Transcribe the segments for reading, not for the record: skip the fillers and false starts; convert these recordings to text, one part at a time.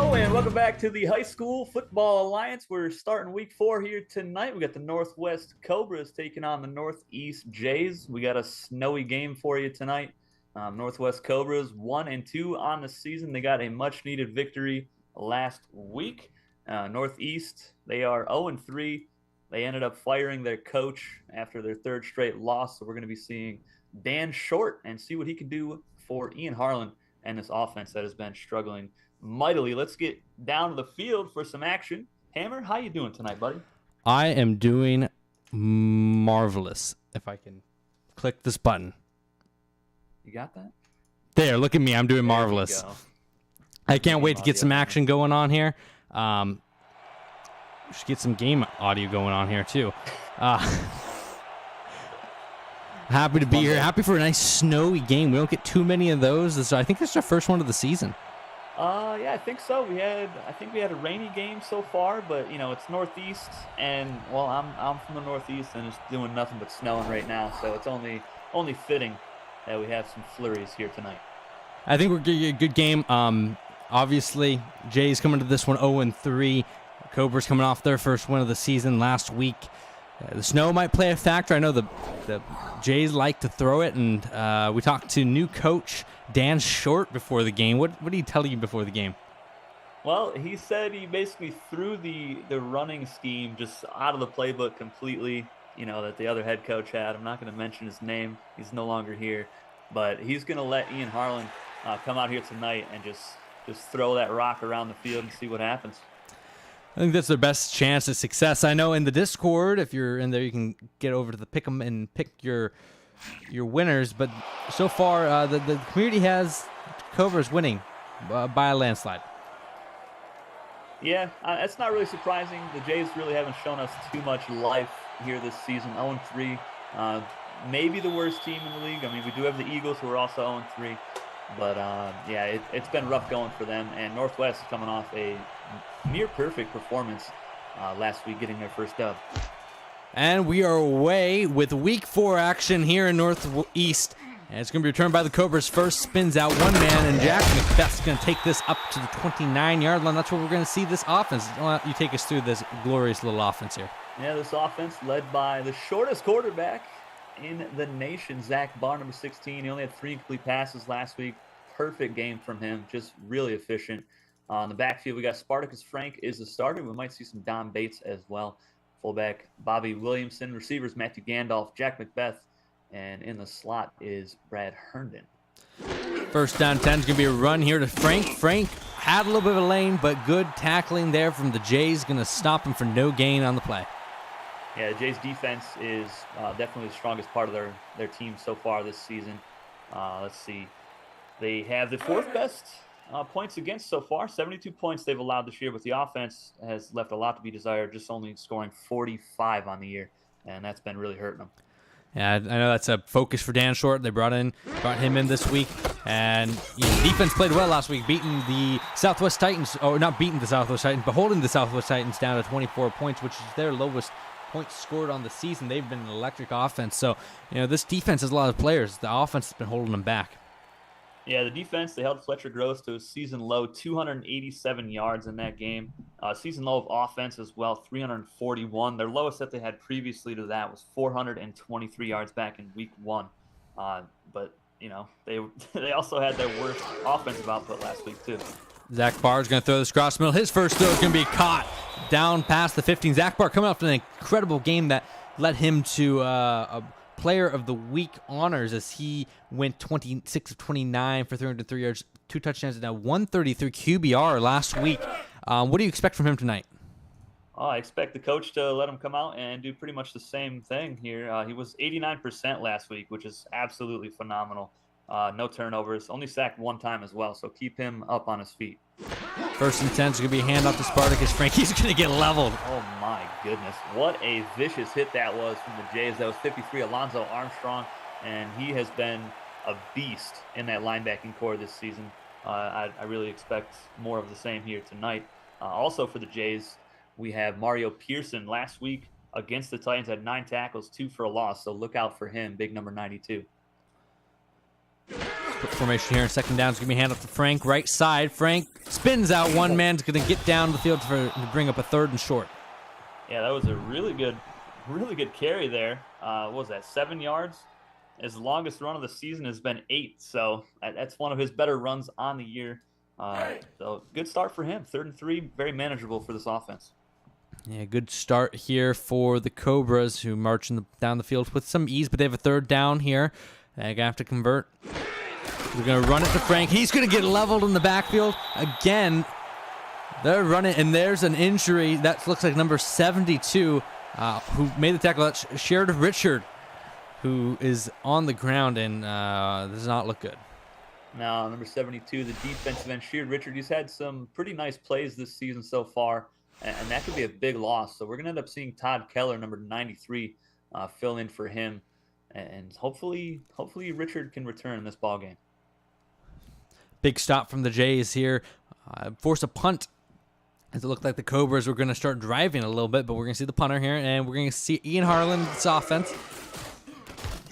Hello and welcome back to the High School Football Alliance. We're starting week 4 here tonight. We got the Northwest Cobras taking on the Northeast Jays. We got a snowy game for you tonight. Northwest Cobras 1-2 on the season. They got a much-needed victory last week. Northeast, they are 0-3. They ended up firing their coach after their third straight loss. So we're going to be seeing Dan Short and see what he can do for Ian Harlan and this offense that has been struggling mightily. Let's get down to the field for some action. Hammer, how you doing tonight, buddy? I am doing marvelous. If I can click this button. You got that? There, look at me. I'm doing marvelous. I can't wait to get some action going on here. We should get some game audio going on here, too. Happy to be here. Happy for a nice snowy game. We don't get too many of those. I think this is our first one of the season. Yeah, I think so. I think we had a rainy game so far, but you know it's Northeast, and well, I'm from the Northeast, and it's doing nothing but snowing right now, so it's only fitting that we have some flurries here tonight. I think we're getting a good game. Obviously, Jay's coming to this one 0-3. Cobras coming off their first win of the season last week. The snow might play a factor. I know the Jays like to throw it, and we talked to new coach Dan Short before the game. What did he tell you before the game? Well, he said he basically threw the running scheme just out of the playbook completely, you know, that the other head coach had. I'm not going to mention his name. He's no longer here. But he's going to let Ian Harlan come out here tonight and just throw that rock around the field and see what happens. I think that's their best chance of success. I know in the Discord, if you're in there, you can get over to the pick 'em and pick your winners. But so far, the community has Cobras winning by a landslide. Yeah, that's not really surprising. The Jays really haven't shown us too much life here this season. 0-3, maybe the worst team in the league. I mean, we do have the Eagles, who are also 0-3. But, yeah, it's been rough going for them. And Northwest coming off a near-perfect performance last week, getting their first dub. And we are away with Week 4 action here in Northeast. And it's going to be returned by the Cobras. First spins out one man, and Jack McBeth's going to take this up to the 29-yard line. That's what we're going to see this offense. Why don't you take us through this glorious little offense here? Yeah, this offense led by the shortest quarterback in the nation, Zach Barr, number 16. He only had 3 complete passes last week. Perfect game from him, just really efficient. On the backfield, we got Spartacus Frank is the starter. We might see some Don Bates as well. Fullback Bobby Williamson. Receivers Matthew Gandalf, Jack McBeth, and in the slot is Brad Herndon. First down 10 is going to be a run here to Frank. Frank had a little bit of a lane, but good tackling there from the Jays. Going to stop him for no gain on the play. Yeah, the Jays' defense is definitely the strongest part of their team so far this season. Let's see. They have the 4th best points against so far. 72 points they've allowed this year, but the offense has left a lot to be desired, just only scoring 45 on the year, and that's been really hurting them. Yeah, I know that's a focus for Dan Short. They brought him in this week, and defense played well last week, beating the Southwest Titans, or not beating the Southwest Titans, but holding the Southwest Titans down to 24 points, which is their lowest points scored on the season. They've been an electric offense, so this defense has a lot of players. The offense has been holding them back. Yeah, the defense, they held Fletcher Gross to a season low 287 yards in that game. Season low of offense as well, 341. Their lowest that they had previously to that was 423 yards back in week 1. But, they also had their worst offensive output last week too. Zach Barr is going to throw this cross middle. His first throw is going to be caught down past the 15. Zach Barr coming off an incredible game that led him to a Player of the Week honors as he went 26 of 29 for 303 yards, 2 touchdowns, and now 133 QBR last week. What do you expect from him tonight? I expect the coach to let him come out and do pretty much the same thing here. He was 89% last week, which is absolutely phenomenal. No turnovers, only sacked 1 time as well, so keep him up on his feet. First and 10 is going to be a handoff to Spartacus Frank. He's going to get leveled. Oh, my goodness. What a vicious hit that was from the Jays. That was 53, Alonzo Armstrong, and he has been a beast in that linebacking core this season. I really expect more of the same here tonight. Also for the Jays, we have Mario Pearson. Last week against the Titans had 9 tackles, 2 for a loss, so look out for him, big number 92. formation here in second down. It's going to be hand off to Frank, right side. Frank spins out. One man's going to get down the field to bring up a 3rd and short. Yeah, that was a really good carry there. What was that, 7 yards? His longest run of the season has been 8, so that's one of his better runs on the year. So good start for him. 3rd and 3, very manageable for this offense. Yeah, good start here for the Cobras, who march down the field with some ease, but they have a 3rd down here. They're going to have to convert. They're going to run it to Frank. He's going to get leveled in the backfield. Again, they're running, and there's an injury. That looks like number 72, who made the tackle. That's Sheridan Richard, who is on the ground, and does not look good. Now, number 72, the defensive end, Sheard Richard, he's had some pretty nice plays this season so far, and that could be a big loss. So we're going to end up seeing Todd Keller, number 93, fill in for him, and hopefully Richard can return in this ball game. Big stop from the Jays here. Force a punt, as it looked like the Cobras were going to start driving a little bit, but we're going to see the punter here, and we're going to see Ian Harlan's offense.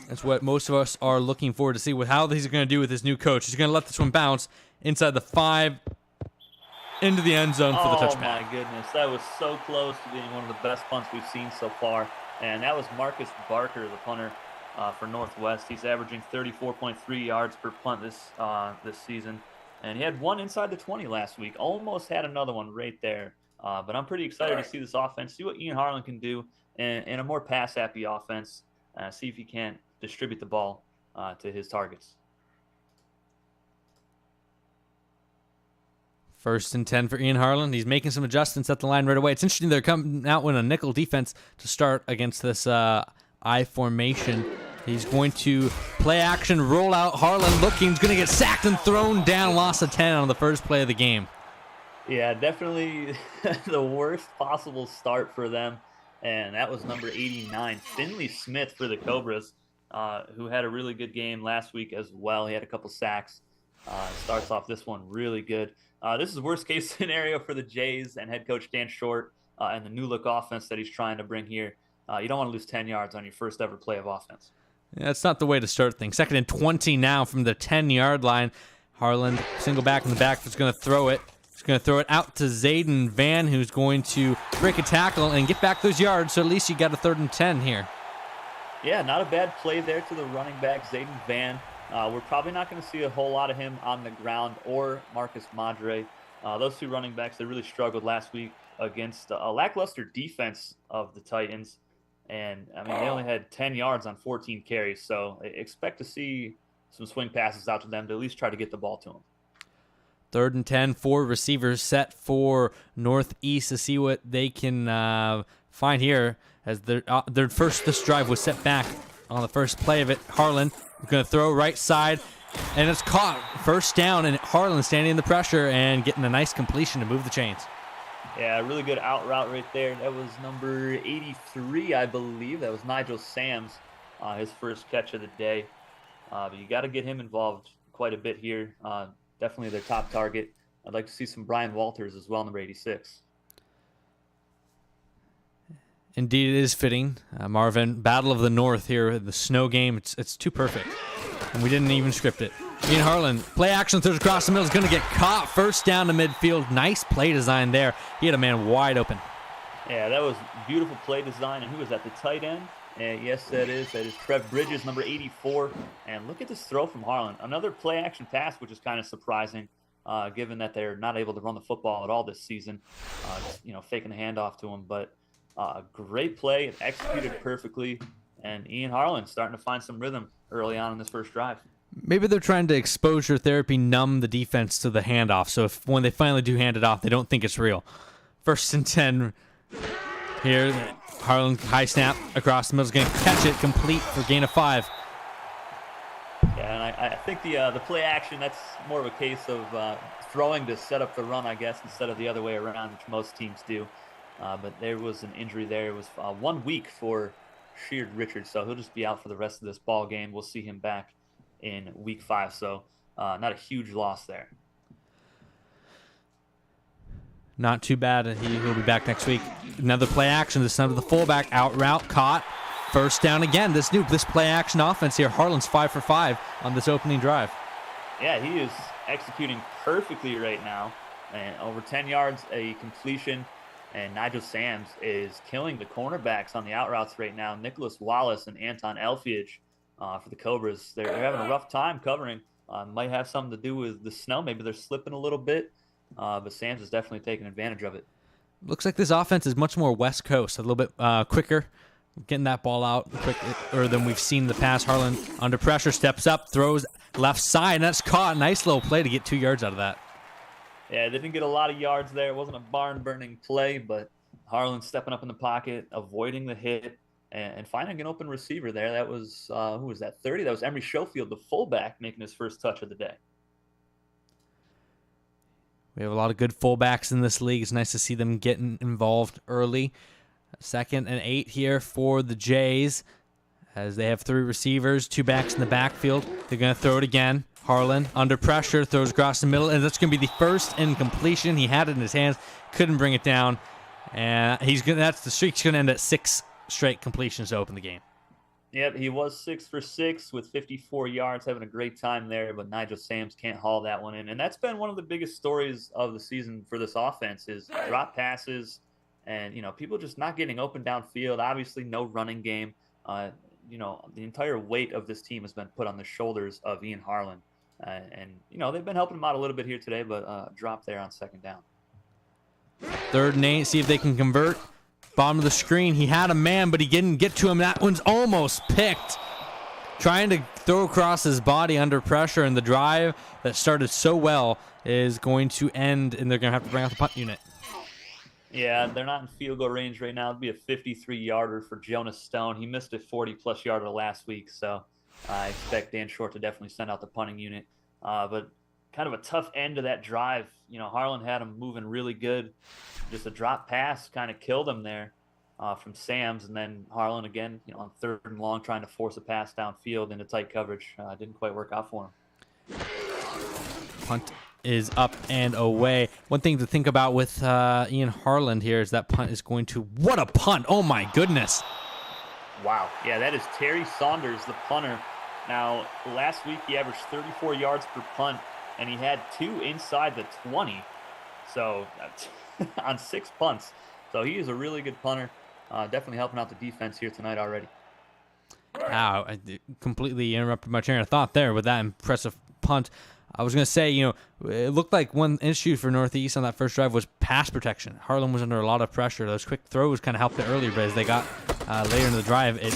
That's what most of us are looking forward to see with how he's going to do with his new coach. He's going to let this one bounce inside the 5 into the end zone for the touchback. Oh, my goodness. That was so close to being one of the best punts we've seen so far. And that was Marcus Barker, the punter for Northwest. He's averaging 34.3 yards per punt this season. And he had one inside the 20 last week. Almost had another one right there. But I'm pretty excited to see this offense, see what Ian Harlan can do in a more pass-happy offense, see if he can distribute the ball to his targets. 1st and 10 for Ian Harlan. He's making some adjustments at the line right away. It's interesting they're coming out with a nickel defense to start against this I formation. He's going to play action, roll out. Harlan looking, he's going to get sacked and thrown down. Loss of 10 on the first play of the game. Yeah, definitely the worst possible start for them. And that was number 89, Finley Smith for the Cobras, who had a really good game last week as well. He had a couple sacks. Starts off this one really good. This is worst case scenario for the Jays and head coach Dan Short and the new look offense that he's trying to bring here. You don't want to lose 10 yards on your first ever play of offense. Yeah, that's not the way to start things. 2nd and 20 now from the 10-yard line. Harlan, single back in the back, is going to throw it. He's going to throw it out to Zayden Van, who's going to break a tackle and get back those yards, so at least you got a 3rd and 10 here. Yeah, not a bad play there to the running back, Zayden Van. We're probably not going to see a whole lot of him on the ground or Marcus Madre. Those 2 running backs, they really struggled last week against a lackluster defense of the Titans. And, I mean, they only had 10 yards on 14 carries, so expect to see some swing passes out to them to at least try to get the ball to them. 3rd and 10, 4 receivers set for Northeast to see what they can find here, as their first this drive was set back on the first play of it. Harlan going to throw right side, and it's caught. 1st down, and Harlan standing in the pressure and getting a nice completion to move the chains. Yeah, really good out route right there. That was number 83, I believe. That was Nigel Sams, his first catch of the day. But you got to get him involved quite a bit here. Definitely their top target. I'd like to see some Brian Walters as well, number 86. Indeed, it is fitting. Marvin, Battle of the North here, the snow game. It's too perfect, and we didn't even script it. Ian Harlan, play action, throws across the middle, is going to get caught. 1st down to midfield. Nice play design there. He had a man wide open. Yeah, that was beautiful play design. And who was at the tight end? Yes, that is Trev Bridges, number 84. And look at this throw from Harlan. Another play action pass, which is kind of surprising, given that they're not able to run the football at all this season. Faking the handoff to him. But great play, executed perfectly. And Ian Harlan starting to find some rhythm early on in this first drive. Maybe they're trying to exposure therapy, numb the defense to the handoff. So when they finally do hand it off, they don't think it's real. 1st and 10 here. Harlan, high snap across the middle, is going to catch it complete for gain of 5. Yeah, and I think the play action, that's more of a case of throwing to set up the run, I guess, instead of the other way around, which most teams do. But there was an injury there. It was 1 week for Sheard Richards, so he'll just be out for the rest of this ball game. We'll see him back in week 5, so not a huge loss there. Not too bad. He'll be back next week. Another play action, this time to the fullback, out route, caught. 1st down again. This play action offense here, Harlan's 5 for 5 on this opening drive. Yeah, he is executing perfectly right now. And over 10 yards, a completion. And Nigel Sams is killing the cornerbacks on the out routes right now. Nicholas Wallace and Anton Elfiage for the Cobras. They're having a rough time covering. Might have something to do with the snow. Maybe they're slipping a little bit. But Sams is definitely taking advantage of it. Looks like this offense is much more West Coast, a little bit quicker, getting that ball out quicker than we've seen in the past. Harlan under pressure, steps up, throws left side, and that's caught. Nice little play to get 2 yards out of that. Yeah, they didn't get a lot of yards there. It wasn't a barn-burning play, but Harlan stepping up in the pocket, avoiding the hit, and finding an open receiver there. That was, who was that, 30? That was Emery Schofield, the fullback, making his first touch of the day. We have a lot of good fullbacks in this league. It's nice to see them getting involved early. 2nd and 8 here for the Jays as they have 3 receivers, 2 backs in the backfield. They're going to throw it again. Harlan under pressure, throws across the middle, and that's going to be the first incompletion. He had it in his hands, couldn't bring it down, and that's the streak's going to end at 6 straight completions to open the game. Yep, he was 6 for 6 with 54 yards, having a great time there, but Nigel Sams can't haul that one in. And that's been one of the biggest stories of the season for this offense is drop passes and, people just not getting open downfield. Obviously, no running game. The entire weight of this team has been put on the shoulders of Ian Harlan. And they've been helping him out a little bit here today, but drop there on 2nd down. 3rd and 8, see if they can convert. Bottom of the screen, he had a man, but he didn't get to him. That one's almost picked. Trying to throw across his body under pressure, and the drive that started so well is going to end, and they're going to have to bring out the punt unit. Yeah, they're not in field goal range right now. It'll be a 53-yarder for Jonas Stone. He missed a 40-plus yarder last week, so I expect Dan Short to definitely send out the punting unit. But kind of a tough end to that drive. Harlan had him moving really good. Just a drop pass kind of killed him there from Sams. And then Harlan again, on 3rd and long, trying to force a pass downfield into tight coverage. Didn't quite work out for him. Punt is up and away. One thing to think about with Ian Harlan here is that punt is going to... What a punt! Oh, my goodness. Wow. Yeah, that is Terry Saunders, the punter. Now, last week he averaged 34 yards per punt, and he had 2 inside the 20. So, on 6 punts. So, he is a really good punter. Definitely helping out the defense here tonight already. Wow, I completely interrupted my train of thought there with that impressive punt. I was going to say, it looked like one issue for Northeast on that first drive was pass protection. Harlan was under a lot of pressure. Those quick throws kind of helped it earlier, but as they got later in the drive, it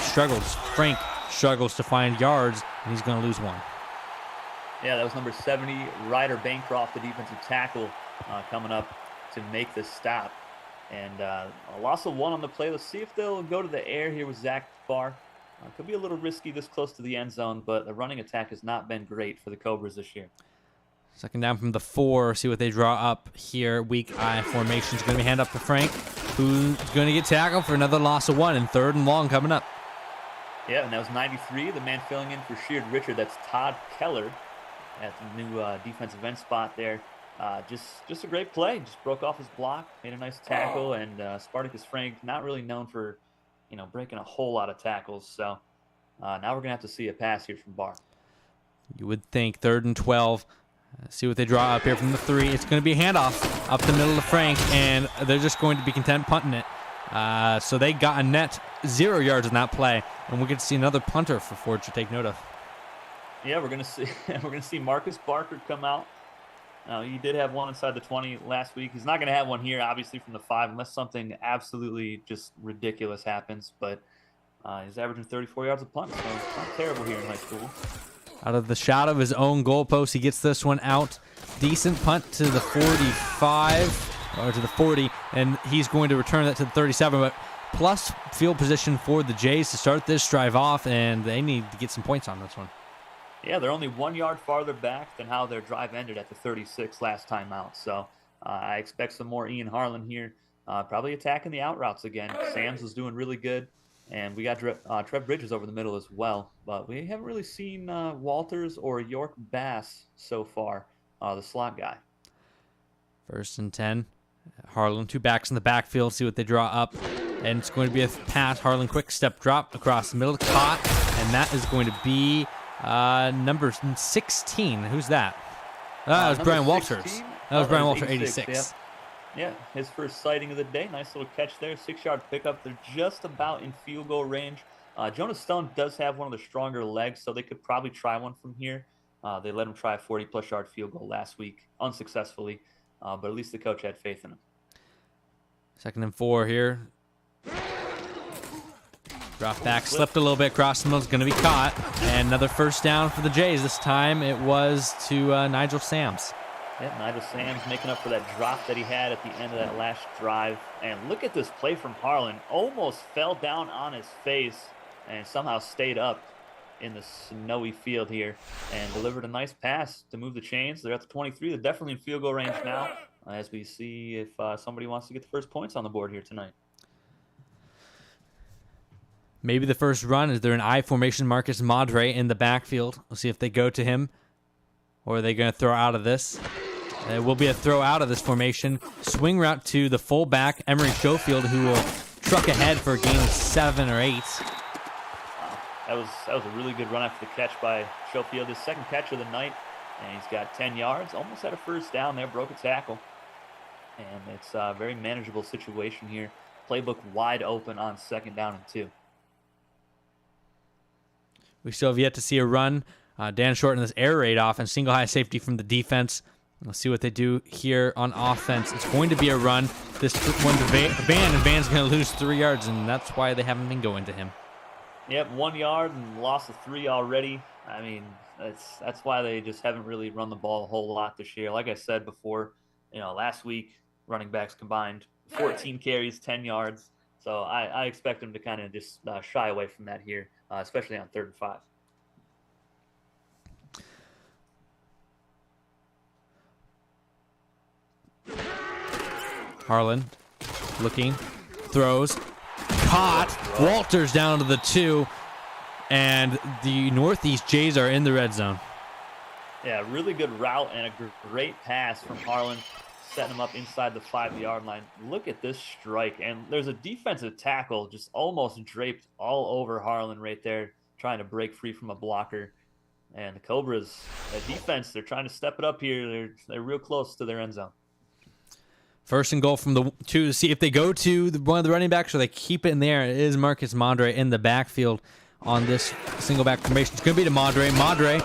struggled. Frank struggles to find yards, and he's going to lose one. Yeah, that was number 70, Ryder Bancroft, the defensive tackle, coming up to make this stop. And a loss of 1 on the play. Let's see if they'll go to the air here with Zach Barr. Could be a little risky this close to the end zone, but the running attack has not been great for the Cobras this year. 2nd down from the 4. See what they draw up here. Weak eye formation is going to be hand up to Frank, who's going to get tackled for another loss of 1 and 3rd and long coming up. Yeah, and that was 93. The man filling in for Sheard Richard. That's Todd Keller at the new defensive end spot there. Just a great play. Just broke off his block, made a nice tackle, and Spartacus Frank, not really known for, breaking a whole lot of tackles. So now we're going to have to see a pass here from Barr. You would think 3rd and 12. See what they draw up here from the 3. It's going to be a handoff up the middle to Frank, and they're just going to be content punting it. So they got a net 0 yards in that play, and we'll get to see another punter for Ford to take note of. Yeah, we're gonna see Marcus Barker come out. He did have 1 inside the 20 last week. He's not going to have 1 here, obviously, from the 5, unless something absolutely just ridiculous happens. But he's averaging 34 yards a punt, so it's not terrible here in high school. Out of the shadow of his own goalpost, he gets this one out. Decent punt to the 45, or to the 40, and he's going to return that to the 37. But plus field position for the Jays to start this drive off, and they need to get some points on this one. Yeah, they're only 1 yard farther back than how their drive ended at the 36 last time out. So I expect some more Ian Harlan here, probably attacking the out routes again. Sams was doing really good, and we got Trev Bridges over the middle as well. But we haven't really seen Walters or York Bass so far, the slot guy. 1st and 10. Harlan, 2 backs in the backfield. See what they draw up. And it's going to be a pass. Harlan, quick step drop across the middle. Caught. And that is going to be Number 16. Who's that? That was Brian Walters. 16? That was Brian Walters, 86. 86. Yeah, his first sighting of the day. Nice little catch there. 6-yard pickup. They're just about in field goal range. Jonas Stone does have one of the stronger legs, so they could probably try one from here. They let him try a 40-plus yard field goal last week, unsuccessfully, but at least the coach had faith in him. 2nd and 4 here. Drop back, slipped a little bit. Cross the middle is going to be caught. And another first down for the Jays. This time it was to Nigel Sams. Yeah, Nigel Sams making up for that drop that he had at the end of that last drive. And look at this play from Harlan. Almost fell down on his face and somehow stayed up in the snowy field here and delivered a nice pass to move the chains. They're at the 23. They're definitely in field goal range now as we see if somebody wants to get the first points on the board here tonight. Maybe the first run is they're in I formation. Marcus Madre in the backfield. We'll see if they go to him or are they going to throw out of this. It will be a throw out of this formation. Swing route to the fullback, Emery Schofield, who will truck ahead for a gain of 7 or 8. That was a really good run after the catch by Schofield. His second catch of the night, and he's got 10 yards. Almost had a first down there, broke a tackle. And it's a very manageable situation here. Playbook wide open on 2nd down and 2. We still have yet to see a run. Dan Short in this air raid offense, single high safety from the defense. Let's see what they do here on offense. It's going to be a run. This one to Van, and Van's going to lose 3 yards, and that's why they haven't been going to him. Yep, 1 yard and loss of 3 already. I mean, that's why they just haven't really run the ball a whole lot this year. Like I said before, last week running backs combined 14 carries, 10 yards. So I expect them to kind of just shy away from that here, especially on 3rd and 5. Harlan looking, throws, caught. Walters down to the 2, and the Northeast Jays are in the red zone. Yeah, really good route and a great pass from Harlan, setting him up inside the 5-yard line. Look at this strike, and there's a defensive tackle just almost draped all over Harlan right there, trying to break free from a blocker. And the Cobras, that defense, they're trying to step it up here. They're real close to their end zone. 1st and goal from the 2 to see if they go to one of the running backs or they keep it in there. It is Marcus Madre in the backfield on this single back formation. It's going to be to Madre. Madre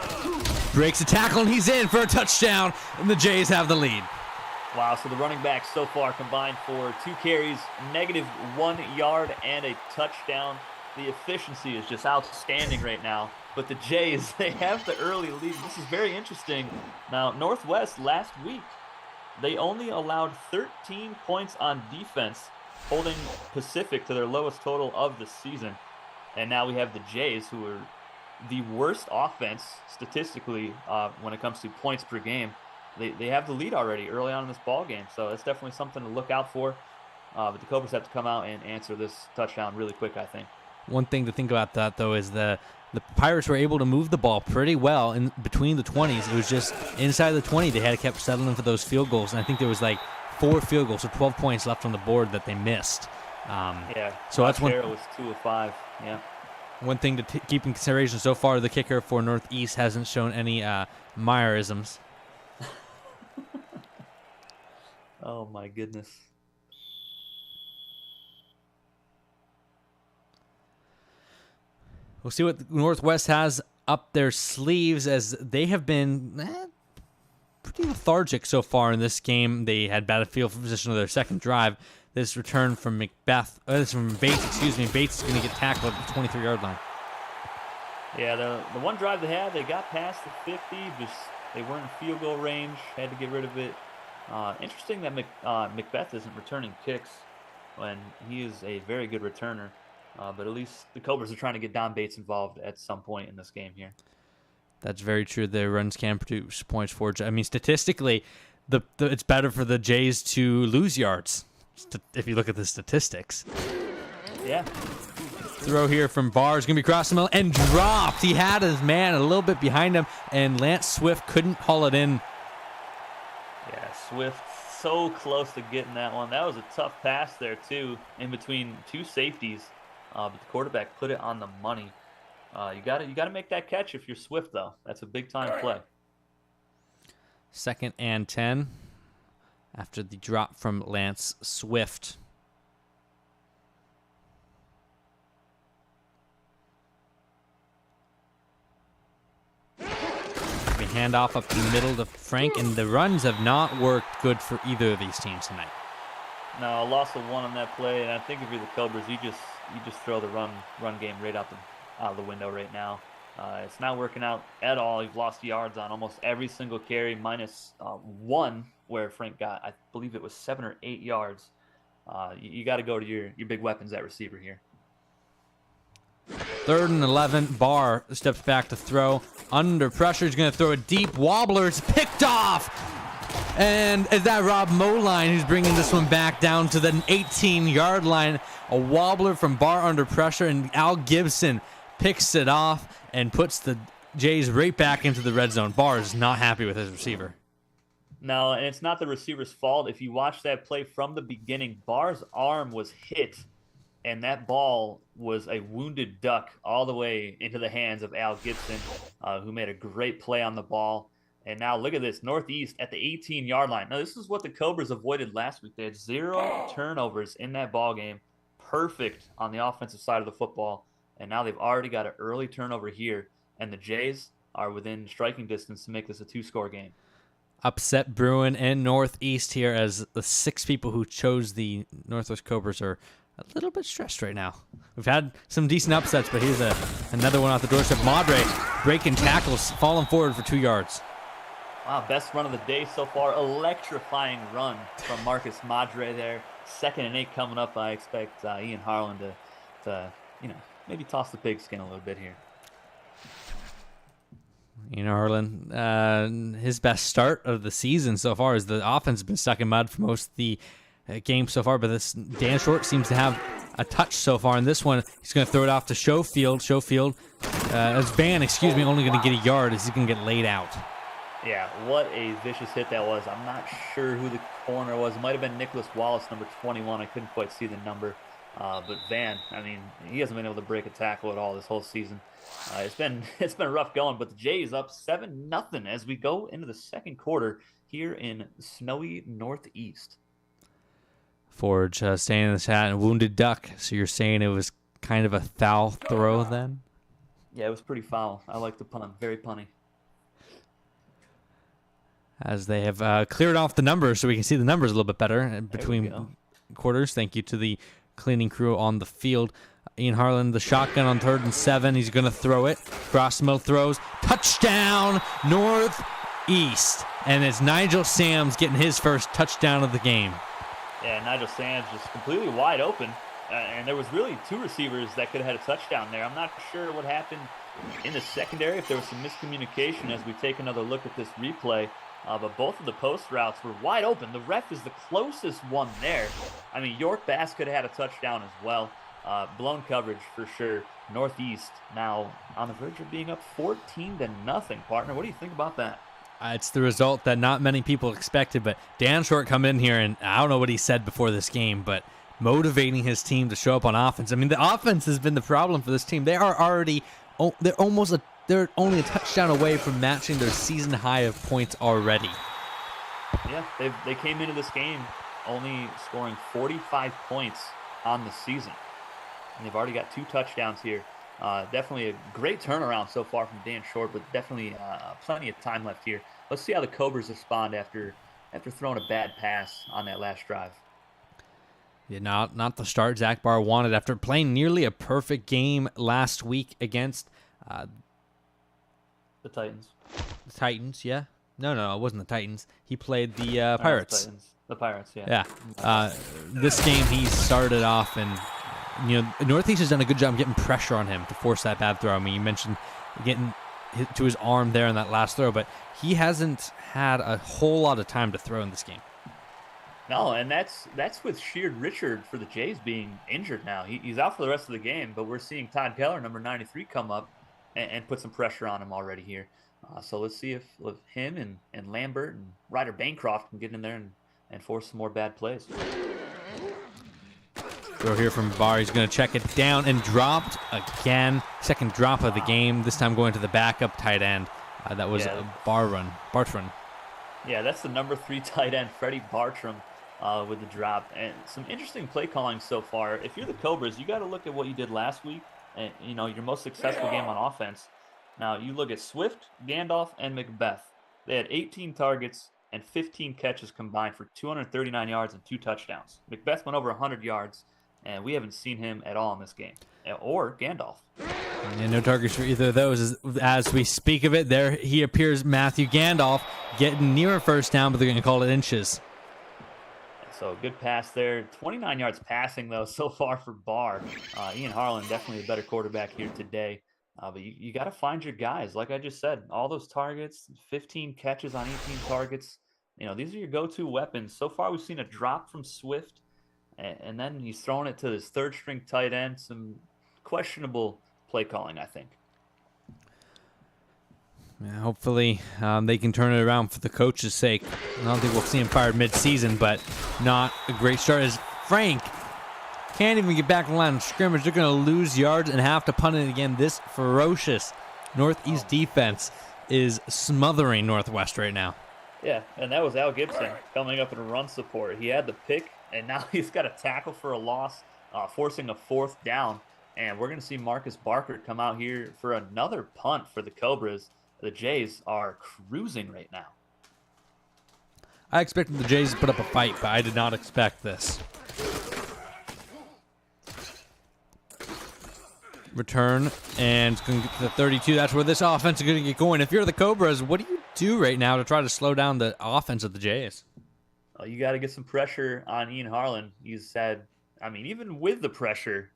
breaks a tackle, and he's in for a touchdown, and the Jays have the lead. Wow, so the running backs so far combined for 2 carries, -1 yard, and a touchdown. The efficiency is just outstanding right now. But the Jays, they have the early lead. This is very interesting. Now, Northwest last week, they only allowed 13 points on defense, holding Pacific to their lowest total of the season. And now we have the Jays, who are the worst offense statistically when it comes to points per game. They have the lead already early on in this ball game, so it's definitely something to look out for. But the Cobras have to come out and answer this touchdown really quick, I think. One thing to think about that, though, is the Pirates were able to move the ball pretty well in between the 20s. It was just inside the 20 they had kept settling for those field goals, and I think there was like 4 field goals, so 12 points left on the board that they missed. So that's one. Was 2 of 5. Yeah. One thing to keep in consideration so far, the kicker for Northeast hasn't shown any Meyerisms. Oh my goodness. We'll see what Northwest has up their sleeves, as they have been pretty lethargic so far in this game. They had bad field position of their second drive. This return from Bates, Bates is going to get tackled at the 23-yard line. Yeah, the one drive they had, they got past the 50, just they weren't in field goal range, had to get rid of it. Interesting that Macbeth isn't returning kicks when he is a very good returner. But at least the Cobras are trying to get Don Bates involved at some point in this game here. That's very true. The runs can produce points for. I mean, statistically, it's better for the Jays to lose yards if you look at the statistics. Yeah. Throw here from Barr is going to be across the middle and dropped. He had his man a little bit behind him, and Lance Swift couldn't haul it in. Yeah, Swift so close to getting that one. That was a tough pass there, too, in between 2 safeties. But the quarterback put it on the money. You gotta make that catch if you're Swift, though. That's a big time play. 2nd and 10 after the drop from Lance Swift. We hand off up the middle to Frank, and the runs have not worked good for either of these teams tonight. No, a loss of 1 on that play, and I think if you're the Cobras, you just throw the run game right out the window right now. It's not working out at all. You've lost yards on almost every single carry, minus 1 where Frank got, I believe it was 7 or 8 yards. You got to go to your big weapons at receiver here. 3rd and 11. Barr steps back to throw. Under pressure, he's going to throw a deep wobbler. It's picked off. And is that Rob Moline who's bringing this one back down to the 18-yard line? A wobbler from Barr under pressure, and Al Gibson picks it off and puts the Jays right back into the red zone. Barr is not happy with his receiver. No, and it's not the receiver's fault. If you watch that play from the beginning, Barr's arm was hit, and that ball was a wounded duck all the way into the hands of Al Gibson, who made a great play on the ball. And now look at this, Northeast at the 18-yard line. Now, this is what the Cobras avoided last week. They had 0 turnovers in that ball game. Perfect on the offensive side of the football. And now they've already got an early turnover here. And the Jays are within striking distance to make this a 2-score game. Upset Bruin and Northeast here, as the 6 people who chose the Northwest Cobras are a little bit stressed right now. We've had some decent upsets, but here's another one off the doorstep. Madre breaking tackles, falling forward for 2 yards. Wow, best run of the day so far. Electrifying run from Marcus Madre there. 2nd and 8 coming up. I expect Ian Harlan to maybe toss the pigskin a little bit here. Ian Harlan, his best start of the season so far, is the offense has been stuck in mud for most of the game so far, but this Dan Short seems to have a touch so far in this one. He's going to throw it off to Schofield. Only going to get a yard as he's going to get laid out. Yeah, what a vicious hit that was. I'm not sure who the corner was. It might have been Nicholas Wallace, number 21. I couldn't quite see the number. But Van, I mean, he hasn't been able to break a tackle at all this whole season. It's been rough going, but the Jays up 7-0 as we go into the second quarter here in snowy Northeast. Forge staying in the chat, and wounded duck. So you're saying it was kind of a foul throw then? Yeah, it was pretty foul. I like the pun. Very punny. As they have cleared off the numbers so we can see the numbers a little bit better between quarters. Thank you to the cleaning crew on the field. Ian Harlan, the shotgun on 3rd and 7. He's going to throw it. Crossmill throws. Touchdown, Northeast. And it's Nigel Sams getting his first touchdown of the game. Yeah, Nigel Sams just completely wide open. And there was really 2 receivers that could have had a touchdown there. I'm not sure what happened in the secondary, if there was some miscommunication as we take another look at this replay. But both of the post routes were wide open. The ref is the closest one there. I mean, York Bass could have had a touchdown as well. Blown coverage for sure. Northeast now on the verge of being up 14-0. Partner, what do you think about that? It's the result that not many people expected, but Dan Short come in here, and I don't know what he said before this game, but motivating his team to show up on offense. I mean, the offense has been the problem for this team. They are already, they're only a touchdown away from matching their season high of points already. Yeah, they came into this game only scoring 45 points on the season. And they've already got 2 touchdowns here. Definitely a great turnaround so far from Dan Short, but definitely plenty of time left here. Let's see how the Cobras respond after throwing a bad pass on that last drive. Yeah, not the start Zach Barr wanted after playing nearly a perfect game last week against the Titans. The Titans, yeah. No, it wasn't the Titans. He played the Pirates. The Pirates, yeah. Yeah. This game he started off, and Northeast has done a good job getting pressure on him to force that bad throw. I mean, you mentioned getting to his arm there in that last throw, but he hasn't had a whole lot of time to throw in this game. No, and that's with Sheard Richard for the Jays being injured now. He's out for the rest of the game, but we're seeing Todd Keller, number 93, come up and put some pressure on him already here. So let's see if him and Lambert and Ryder Bancroft can get in there and force some more bad plays. Throw here from Barr. He's going to check it down and dropped again. Second drop of the game. This time going to the backup tight end. That was a Bartram. Yeah, that's the number 3 tight end, Freddie Bartram, with the drop. And some interesting play calling so far. If you're the Cobras, you got to look at what you did last week and, your most successful game on offense. Now, you look at Swift, Gandalf, and Macbeth. They had 18 targets and 15 catches combined for 239 yards and 2 touchdowns. Macbeth went over 100 yards, and we haven't seen him at all in this game. Or Gandalf. And no targets for either of those. As we speak of it, there he appears, Matthew Gandalf, getting near a first down, but they're going to call it inches. So good pass there. 29 yards passing, though, so far for Barr. Ian Harlan, definitely a better quarterback here today. But you got to find your guys. Like I just said, all those targets, 15 catches on 18 targets. These are your go-to weapons. So far, we've seen a drop from Swift, and then he's throwing it to his third-string tight end. Some questionable play calling, I think. Yeah, hopefully they can turn it around for the coach's sake. I don't think we'll see him fired mid-season, but not a great start as Frank can't even get back in the line of scrimmage. They're going to lose yards and have to punt it again. This ferocious Northeast defense is smothering Northwest right now. Yeah, and that was Al Gibson coming up in run support. He had the pick, and now he's got a tackle for a loss, forcing a 4th down. And we're going to see Marcus Barker come out here for another punt for the Cobras. The Jays are cruising right now. I expected the Jays to put up a fight, but I did not expect this. Return, and it's going to get to the 32. That's where this offense is going to get going. If you're the Cobras, what do you do right now to try to slow down the offense of the Jays? Well, you got to get some pressure on Ian Harlan. He's said, even with the pressure,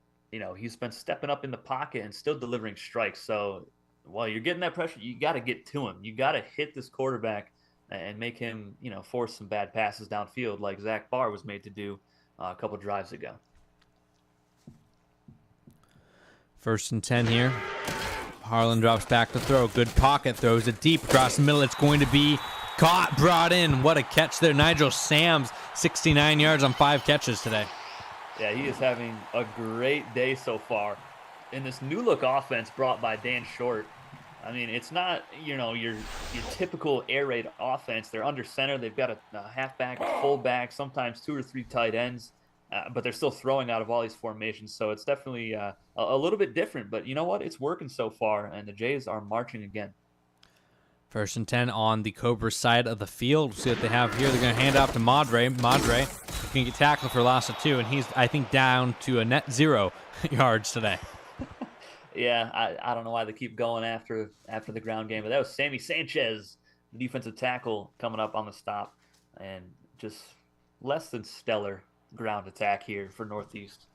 he's been stepping up in the pocket and still delivering strikes. So while you're getting that pressure, you got to get to him. You got to hit this quarterback and make him, force some bad passes downfield like Zach Barr was made to do a couple drives ago. 1st and 10 here. Harlan drops back to throw. Good pocket. Throws it deep across the middle. It's going to be caught, brought in. What a catch there. Nigel Sams, 69 yards on 5 catches today. Yeah, he is having a great day so far. In this new look offense brought by Dan Short, it's not, your typical air raid offense. They're under center. They've got a halfback, a fullback, sometimes 2 or 3 tight ends. But they're still throwing out of all these formations, so it's definitely a little bit different. But you know what? It's working so far, and the Jays are marching again. 1st and 10 on the Cobra side of the field. We'll see what they have here. They're going to hand off to Madre. Madre can get tackled for a loss of 2, and he's, I think, down to a net 0 yards today. Yeah, I don't know why they keep going after the ground game, but that was Sammy Sanchez, the defensive tackle, coming up on the stop, and just less than stellar ground attack here for Northeast.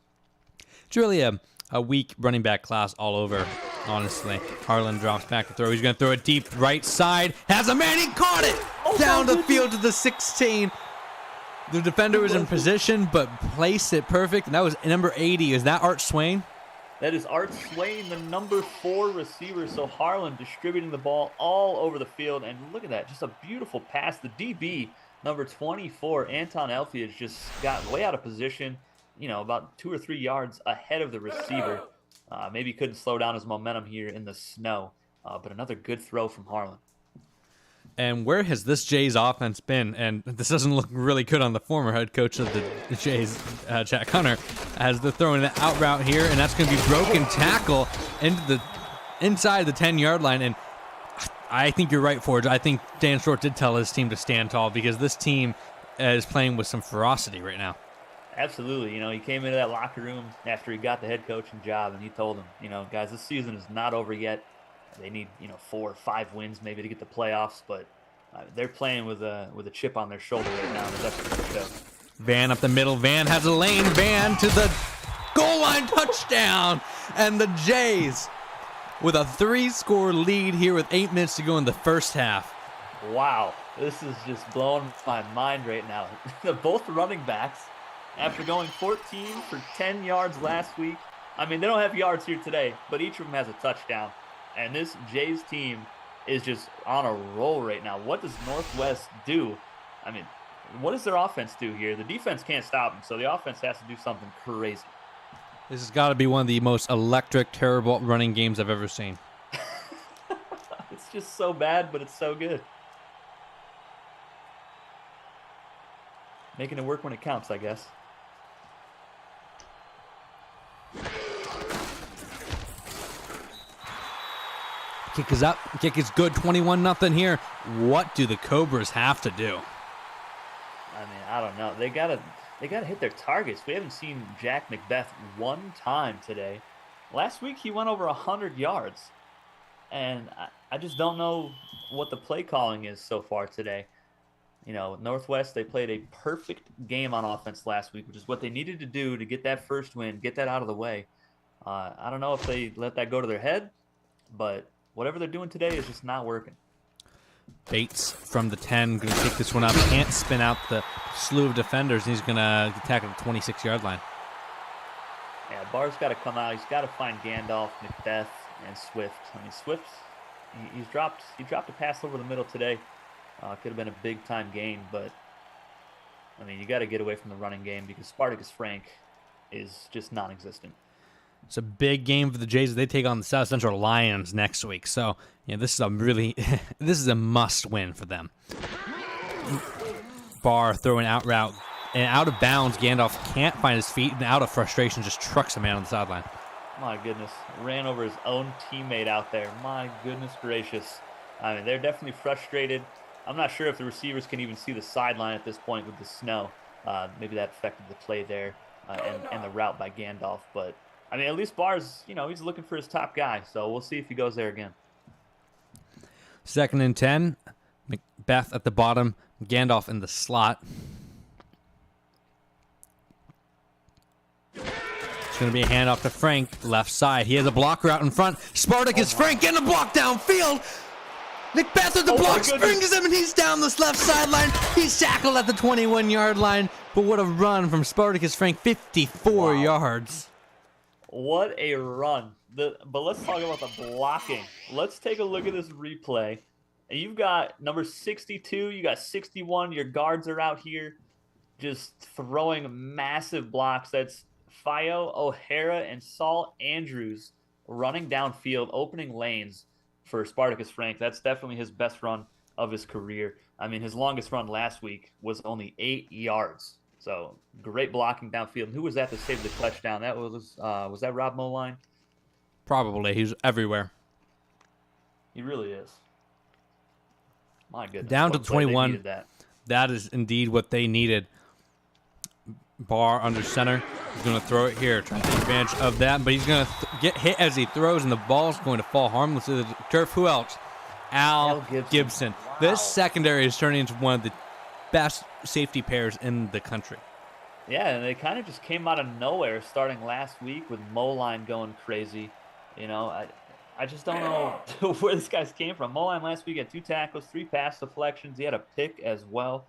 It's really a weak running back class all over, honestly. Harlan drops back to throw. He's going to throw it deep right side. Has a man. He caught it down the field to the 16. The defender was in position, but placed it perfect. And that was number 80. Is that Art Swain? That is Art Swain, the number 4 receiver. So Harlan distributing the ball all over the field. And look at that. Just a beautiful pass. The DB, number 24, Anton Elfiage, just got way out of position, about 2 or 3 yards ahead of the receiver. Maybe couldn't slow down his momentum here in the snow. But another good throw from Harlan. And where has this Jays offense been? And this doesn't look really good on the former head coach of the Jays, Jack Hunter, as they're throwing an out route here, and that's going to be broken tackle inside the 10-yard line. And I think you're right, Forge. I think Dan Short did tell his team to stand tall because this team is playing with some ferocity right now. Absolutely. He came into that locker room after he got the head coaching job, and he told them, guys, this season is not over yet. They need, 4 or 5 wins maybe to get the playoffs, but they're playing with a chip on their shoulder right now. That's for sure. Van up the middle. Van has a lane. Van to the goal line, touchdown. And the Jays with a 3-score lead here with 8 minutes to go in the first half. Wow. This is just blowing my mind right now. Both running backs, after going 14 for 10 yards last week, they don't have yards here today, but each of them has a touchdown. And this Jays team is just on a roll right now. What does Northwest do? What does their offense do here? The defense can't stop them, so the offense has to do something crazy. This has got to be one of the most electric, terrible running games I've ever seen. It's just so bad, but it's so good. Making it work when it counts, I guess. Kick is up. Kick is good. 21-0 here. What do the Cobras have to do? I mean, I don't know. They gotta hit their targets. We haven't seen Jack Macbeth one time today. Last week he went over 100 yards, and I just don't know what the play calling is so far today. You know, Northwest, they played a perfect game on offense last week, which is what they needed to do to get that first win, get that out of the way. I don't know if they let that go to their head, but whatever they're doing today is just not working. Bates from the 10, going to take this one up. Can't spin out the slew of defenders, and he's going to tackle the 26-yard line. Yeah, Barr's got to come out. He's got to find Gandalf, Macbeth, and Swift. I mean, Swift, he dropped a pass over the middle today. Could have been a big-time gain, but, I mean, you got to get away from the running game because Spartacus Frank is just non-existent. It's a big game for the Jays. They take on the South Central Lions next week. So, this is a really this is a must-win for them. Barr throwing out route and out of bounds. Gandalf can't find his feet and out of frustration just trucks a man on the sideline. My goodness, ran over his own teammate out there. My goodness gracious. I mean, they're definitely frustrated. I'm not sure if the receivers can even see the sideline at this point with the snow. Maybe that affected the play there and the route by Gandalf, but I mean, at least Barr's, he's looking for his top guy, so we'll see if he goes there again. 2nd and 10. Macbeth at the bottom. Gandalf in the slot. It's going to be a handoff to Frank, left side. He has a blocker out in front. Spartacus Frank getting a block downfield. Macbeth with the block springs him, and he's down this left sideline. He's tackled at the 21-yard line. But what a run from Spartacus Frank, 54 yards. What a run. But let's talk about the blocking. Let's take a look at this replay. And you've got number 62, you got 61. Your guards are out here just throwing massive blocks. That's Fio O'Hara and Saul Andrews running downfield, opening lanes for Spartacus Frank. That's definitely his best run of his career. I mean, his longest run last week was only 8 yards. So great blocking downfield. And who was that to save the touchdown? That was that Rob Moline? Probably. He's everywhere. He really is. My goodness. Down to 21. That. That is indeed what they needed. Barr under center. He's going to throw it here, trying to take advantage of that, but he's going to get hit as he throws, and the ball's going to fall harmless to the turf. Who else? Al Gibson. Wow. This secondary is turning into one of the best safety pairs in the country. Yeah, and they kind of just came out of nowhere starting last week with Moline going crazy. I just don't know where this guy's came from. Moline last week had 2 tackles, 3 pass deflections. He had a pick as well.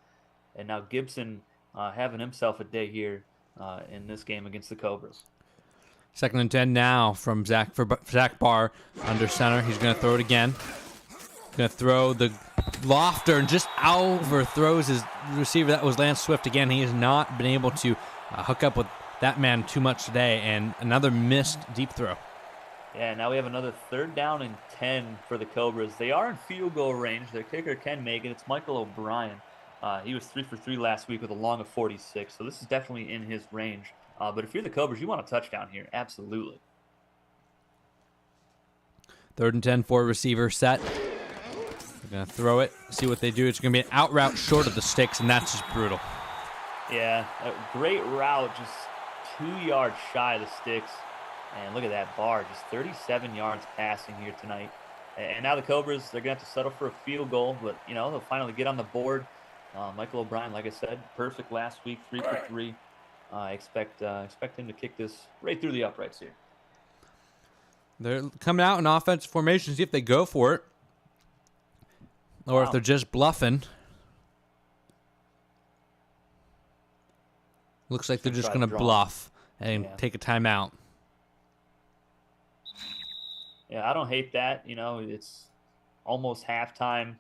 And now Gibson having himself a day here in this game against the Cobras. 2nd and 10 now from Zach Barr under center. He's going to throw it again. Going to throw the lofter and just overthrows his receiver. That was Lance Swift again. He has not been able to hook up with that man too much today. And another missed deep throw. Yeah, now we have another 3rd down and 10 for the Cobras. They are in field goal range. Their kicker can make it. It's Michael O'Brien. He was 3 for 3 last week with a long of 46, so this is definitely in his range. But if you're the Cobras, you want a touchdown here. Absolutely. 3rd and 10 for receiver set. They're going to throw it, see what they do. It's going to be an out route short of the sticks, and that's just brutal. Yeah, a great route, just 2 yards shy of the sticks. And look at that Barr, just 37 yards passing here tonight. And now the Cobras, they're going to have to settle for a field goal, but, they'll finally get on the board. Michael O'Brien, like I said, perfect last week, 3 for 3. I expect him to kick this right through the uprights here. They're coming out in offensive formation, see if they go for it. Or if they're just bluffing. Looks like they're just going to bluff and take a timeout. Yeah, I don't hate that. It's almost halftime.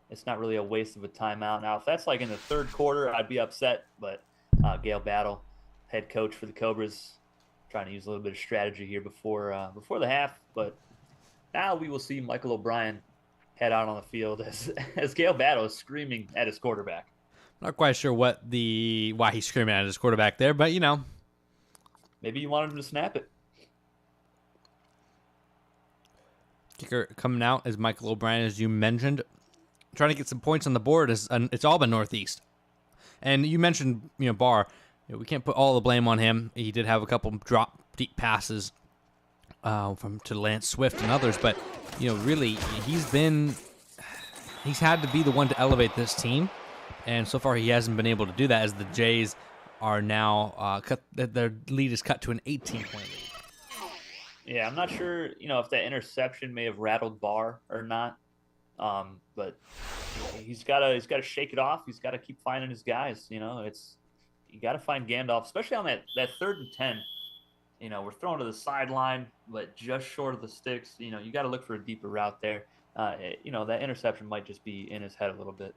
It's not really a waste of a timeout. Now, if that's like in the 3rd quarter, I'd be upset. But Gail Battle, head coach for the Cobras, trying to use a little bit of strategy here before the half. But now we will see Michael O'Brien head out on the field as Gale Battle is screaming at his quarterback. Not quite sure why he's screaming at his quarterback there, but maybe you wanted him to snap it. Kicker coming out is Michael O'Brien, as you mentioned, trying to get some points on the board. It's all been Northeast, and you mentioned Barr. We can't put all the blame on him. He did have a couple drop deep passes to Lance Swift and others, but really he's had to be the one to elevate this team, and so far he hasn't been able to do that, as the Jays are now their lead is cut to an 18-point lead. Yeah, I'm not sure, if that interception may have rattled Barr or not. But he's got to shake it off. He's got to keep finding his guys. You got to find Gandalf, especially on that 3rd and 10. We're throwing to the sideline, but just short of the sticks. You got to look for a deeper route there. That interception might just be in his head a little bit.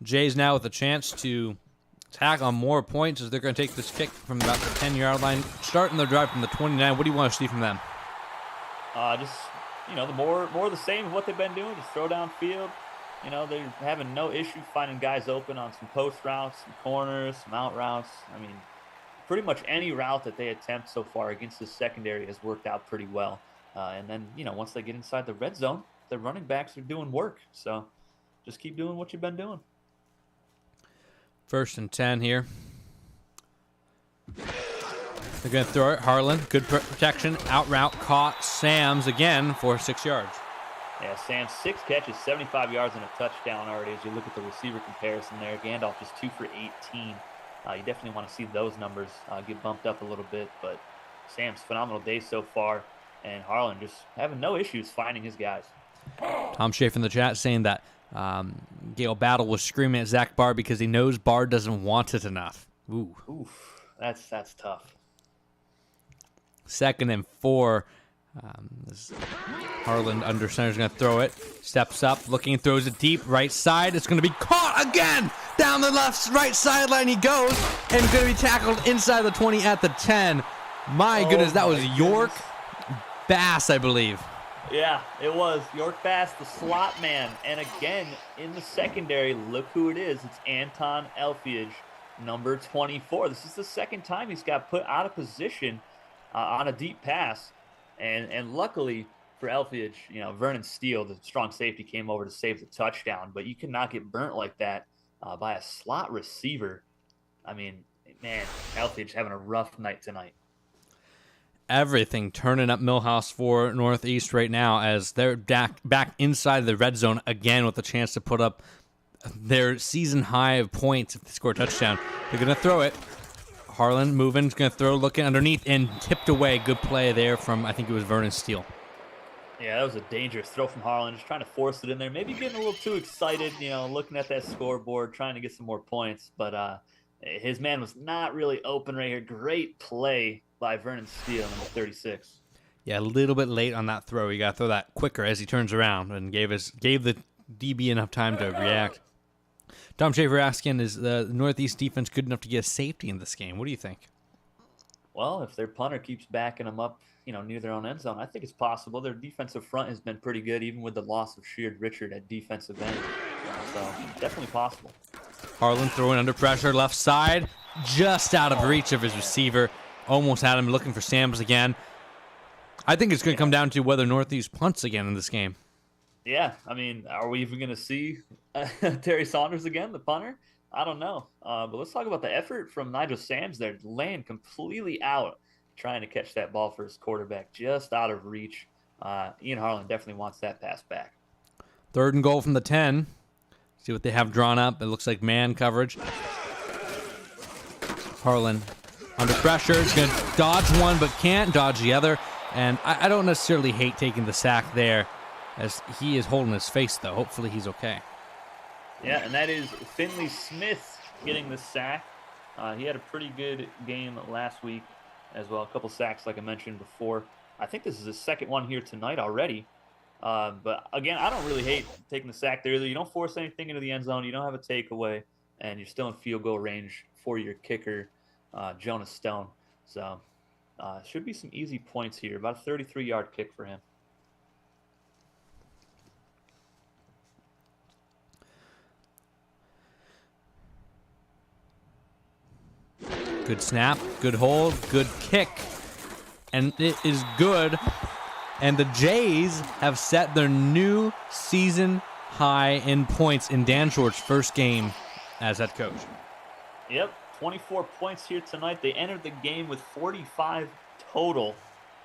Jays now with a chance to tack on more points, as they're going to take this kick from about the 10-yard line, starting their drive from the 29. What do you want to see from them? The more of the same of what they've been doing. Just throw downfield. They're having no issue finding guys open on some post routes, some corners, some out routes. I mean, pretty much any route that they attempt so far against the secondary has worked out pretty well. And then, once they get inside the red zone, the running backs are doing work. So just keep doing what you've been doing. 1st and 10 here. They're going to throw it. Harlan, good protection. Out route, caught. Sams again for 6 yards. Yeah, Sam's 6 catches, 75 yards and a touchdown already. As you look at the receiver comparison there, Gandalf just 2 for 18. You definitely want to see those numbers get bumped up a little bit. But Sam's phenomenal day so far, and Harlan just having no issues finding his guys. Tom Schaefer in the chat saying that Gale Battle was screaming at Zach Barr because he knows Barr doesn't want it enough. Oof, that's tough. 2nd and 4. Harlan under center is going to throw it. Steps up, looking, throws it deep. Right side. It's going to be caught again. Down the right sideline he goes. And going to be tackled inside the 20 at the 10. My goodness, that was York Bass, I believe. Yeah, it was. York Bass, the slot man. And again, in the secondary, look who it is. It's Anton Elfiage, number 24. This is the 2nd time he's got put out of position on a deep pass. And luckily for Elfiage, Vernon Steele, the strong safety, came over to save the touchdown. But you cannot get burnt like that by a slot receiver. I mean, man, Elfiage having a rough night tonight. Everything turning up Millhouse for Northeast right now, as they're back inside the red zone again with a chance to put up their season high of points if they score a touchdown. They're going to throw it. Harlan moving, going to throw, looking underneath, and tipped away. Good play there from, I think it was Vernon Steele. Yeah, that was a dangerous throw from Harlan, just trying to force it in there. Maybe getting a little too excited, looking at that scoreboard, trying to get some more points. But his man was not really open right here. Great play by Vernon Steele, number 36. Yeah, a little bit late on that throw. You got to throw that quicker as he turns around, and gave the DB enough time to react. Tom Schaefer asking, is the Northeast defense good enough to get a safety in this game? What do you think? Well, if their punter keeps backing them up, near their own end zone, I think it's possible. Their defensive front has been pretty good, even with the loss of Sheard Richard at defensive end. So, definitely possible. Harlan throwing under pressure, left side, just out of reach of his receiver. Almost had him, looking for Sams again. I think it's going to come down to whether Northeast punts again in this game. Yeah, I mean, are we even going to see Terry Saunders again, the punter? I don't know. But let's talk about the effort from Nigel Sams there, laying completely out, trying to catch that ball for his quarterback, just out of reach. Ian Harlan definitely wants that pass back. 3rd and goal from the 10. See what they have drawn up. It looks like man coverage. Harlan under pressure. He's going to dodge one, but can't dodge the other. And I don't necessarily hate taking the sack there, as he is holding his face, though. Hopefully he's okay. Yeah, and that is Finley Smith getting the sack. He had a pretty good game last week as well. A couple sacks, like I mentioned before. I think this is his 2nd one here tonight already. But, again, I don't really hate taking the sack there. You don't force anything into the end zone. You don't have a takeaway, and you're still in field goal range for your kicker. Jonas Stone. So should be some easy points here. About a 33-yard kick for him. Good snap, good hold, good kick, and it is good. And the Jays have set their new season high in points in Dan Short's first game as head coach. Yep, 24 points here tonight. They entered the game with 45 total.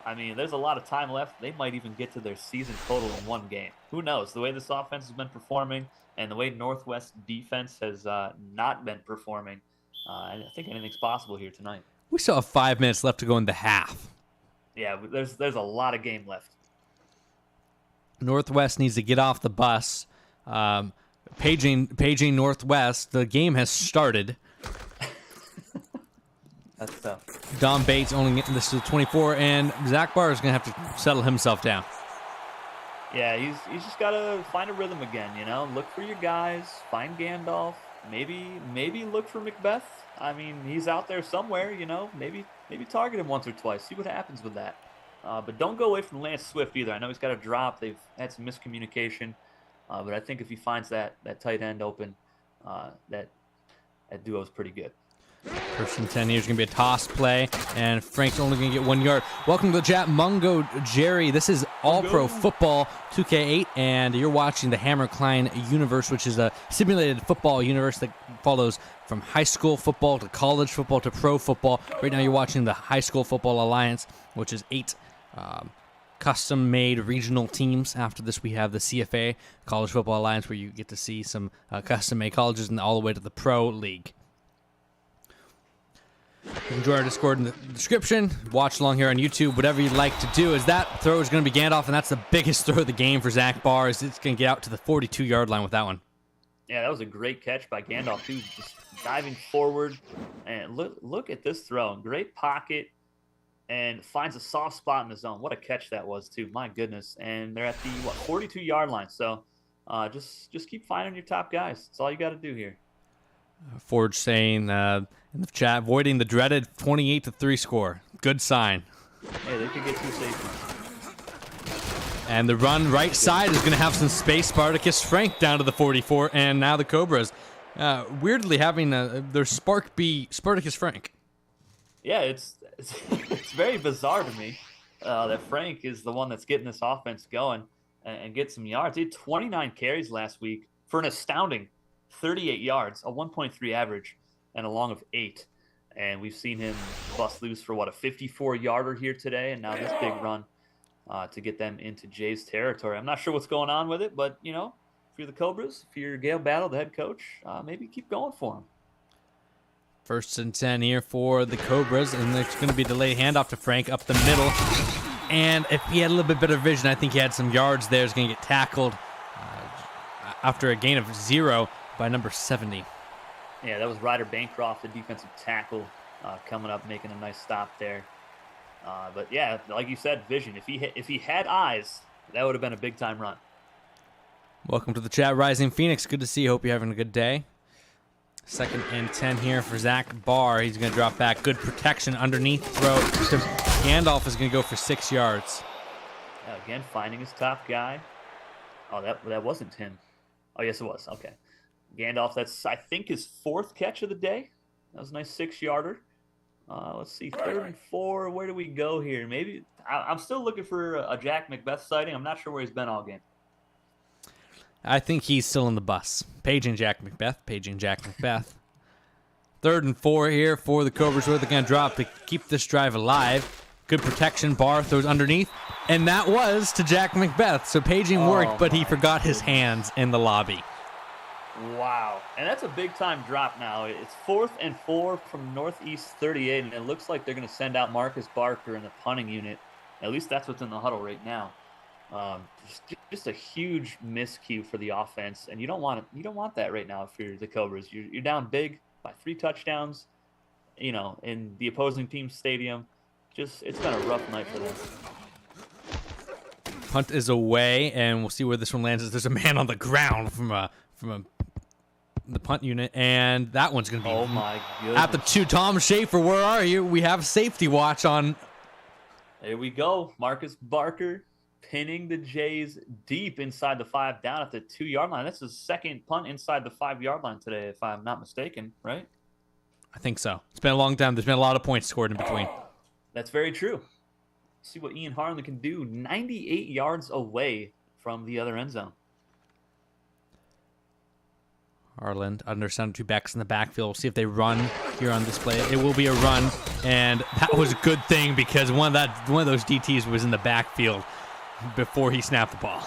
I mean, there's a lot of time left. They might even get to their season total in one game. Who knows? The way this offense has been performing and the way Northwest defense has not been performing, I think anything's possible here tonight. We still have 5 minutes left to go in the half. Yeah, there's a lot of game left. Northwest needs to get off the bus. Paging Northwest. The game has started. That's tough. Don Bates only getting this to 24, and Zach Barr is going to have to settle himself down. Yeah, he's just got to find a rhythm again, you know? Look for your guys. Find Gandalf. Maybe look for Macbeth. I mean, he's out there somewhere, you know? Maybe target him once or twice. See what happens with that. But don't go away from Lance Swift either. I know he's got a drop. They've had some miscommunication. But I think if he finds that tight end open, that duo is pretty good. First and 10 here is going to be a toss play, and Frank's only going to get 1 yard. Welcome to the chat, Mungo Jerry. This is All-Pro Football 2K8, and you're watching the Hammer Cline Universe, which is a simulated football universe that follows from high school football to college football to pro football. Right now you're watching the High School Football Alliance, which is 8 custom-made regional teams. After this, we have the CFA, College Football Alliance, where you get to see some custom-made colleges and all the way to the pro league. You can join our Discord in the description. Watch along here on YouTube. Whatever you'd like to do. As that throw is going to be Gandalf, and that's the biggest throw of the game for Zach Barr. It's going to get out to the 42-yard line with that one. Yeah, that was a great catch by Gandalf, too. Just diving forward. And look at this throw. Great pocket. And finds a soft spot in the zone. What a catch that was, too. My goodness. And they're at the 42-yard line. So just keep finding your top guys. That's all you got to do here. Forge saying in the chat, avoiding the dreaded 28-3 score. Good sign. Hey, they could get 2 safeties. And the run right side is going to have some space. Spartacus Frank down to the 44, and now the Cobras weirdly having their spark be Spartacus Frank. Yeah, it's very bizarre to me that Frank is the one that's getting this offense going and get some yards. He had 29 carries last week for an astounding 38 yards, a 1.3 average, and a long of 8. And we've seen him bust loose for, a 54-yarder here today, and now this big run to get them into Jay's territory. I'm not sure what's going on with it, but, you know, if you're the Cobras, if you're Gail Battle, the head coach, maybe keep going for him. First and 10 here for the Cobras, and there's going to be a delayed handoff to Frank up the middle. And if he had a little bit better vision, I think he had some yards there. He's going to get tackled after a gain of 0 by number 70. Yeah, that was Ryder Bancroft, the defensive tackle, coming up, making a nice stop there. But yeah, like you said, vision. If he had eyes, that would have been a big time run. Welcome to the chat, Rising Phoenix. Good to see you. Hope you're having a good day. Second and 10 here for Zach Barr. He's going to drop back. Good protection underneath throw. Gandalf is going to go for 6 yards. Yeah, again, finding his top guy. Oh, that wasn't him. Oh, yes, it was. Okay. Gandalf, that's, I think, his 4th catch of the day. That was a nice 6-yarder. Let's see, 3rd and 4. Where do we go here? Maybe I'm still looking for a Jack Macbeth sighting. I'm not sure where he's been all game. I think he's still in the bus. Paging Jack Macbeth. 3rd and 4 here for the Cobras. Where they're going to drop to keep this drive alive. Good protection. Barr throws underneath. And that was to Jack Macbeth. So paging worked, but he forgot his hands in the lobby. Wow. And that's a big-time drop now. It's 4th and 4 from Northeast 38, and it looks like they're going to send out Marcus Barker in the punting unit. At least that's what's in the huddle right now. Just a huge miscue for the offense, and you don't want that right now if you're the Cobras. You're down big by 3 touchdowns, you know, in the opposing team's stadium. It's been a rough night for them. Punt is away, and we'll see where this one lands. There's a man on the ground from a the punt unit, and that one's going to be Oh my goodness. at the 2. Tom Schaefer, where are you? We have safety watch on. There we go. Marcus Barker pinning the Jays deep inside the 5, down at the 2-yard line. That's his second punt inside the 5-yard line today, if I'm not mistaken, right? I think so. It's been a long time. There's been a lot of points scored in between. That's very true. Let's see what Ian Harlan can do. 98 yards away from the other end zone. Harlan under center, 2 backs in the backfield. We'll see if they run here on this play. It will be a run, and that was a good thing because one of those DTs was in the backfield before he snapped the ball.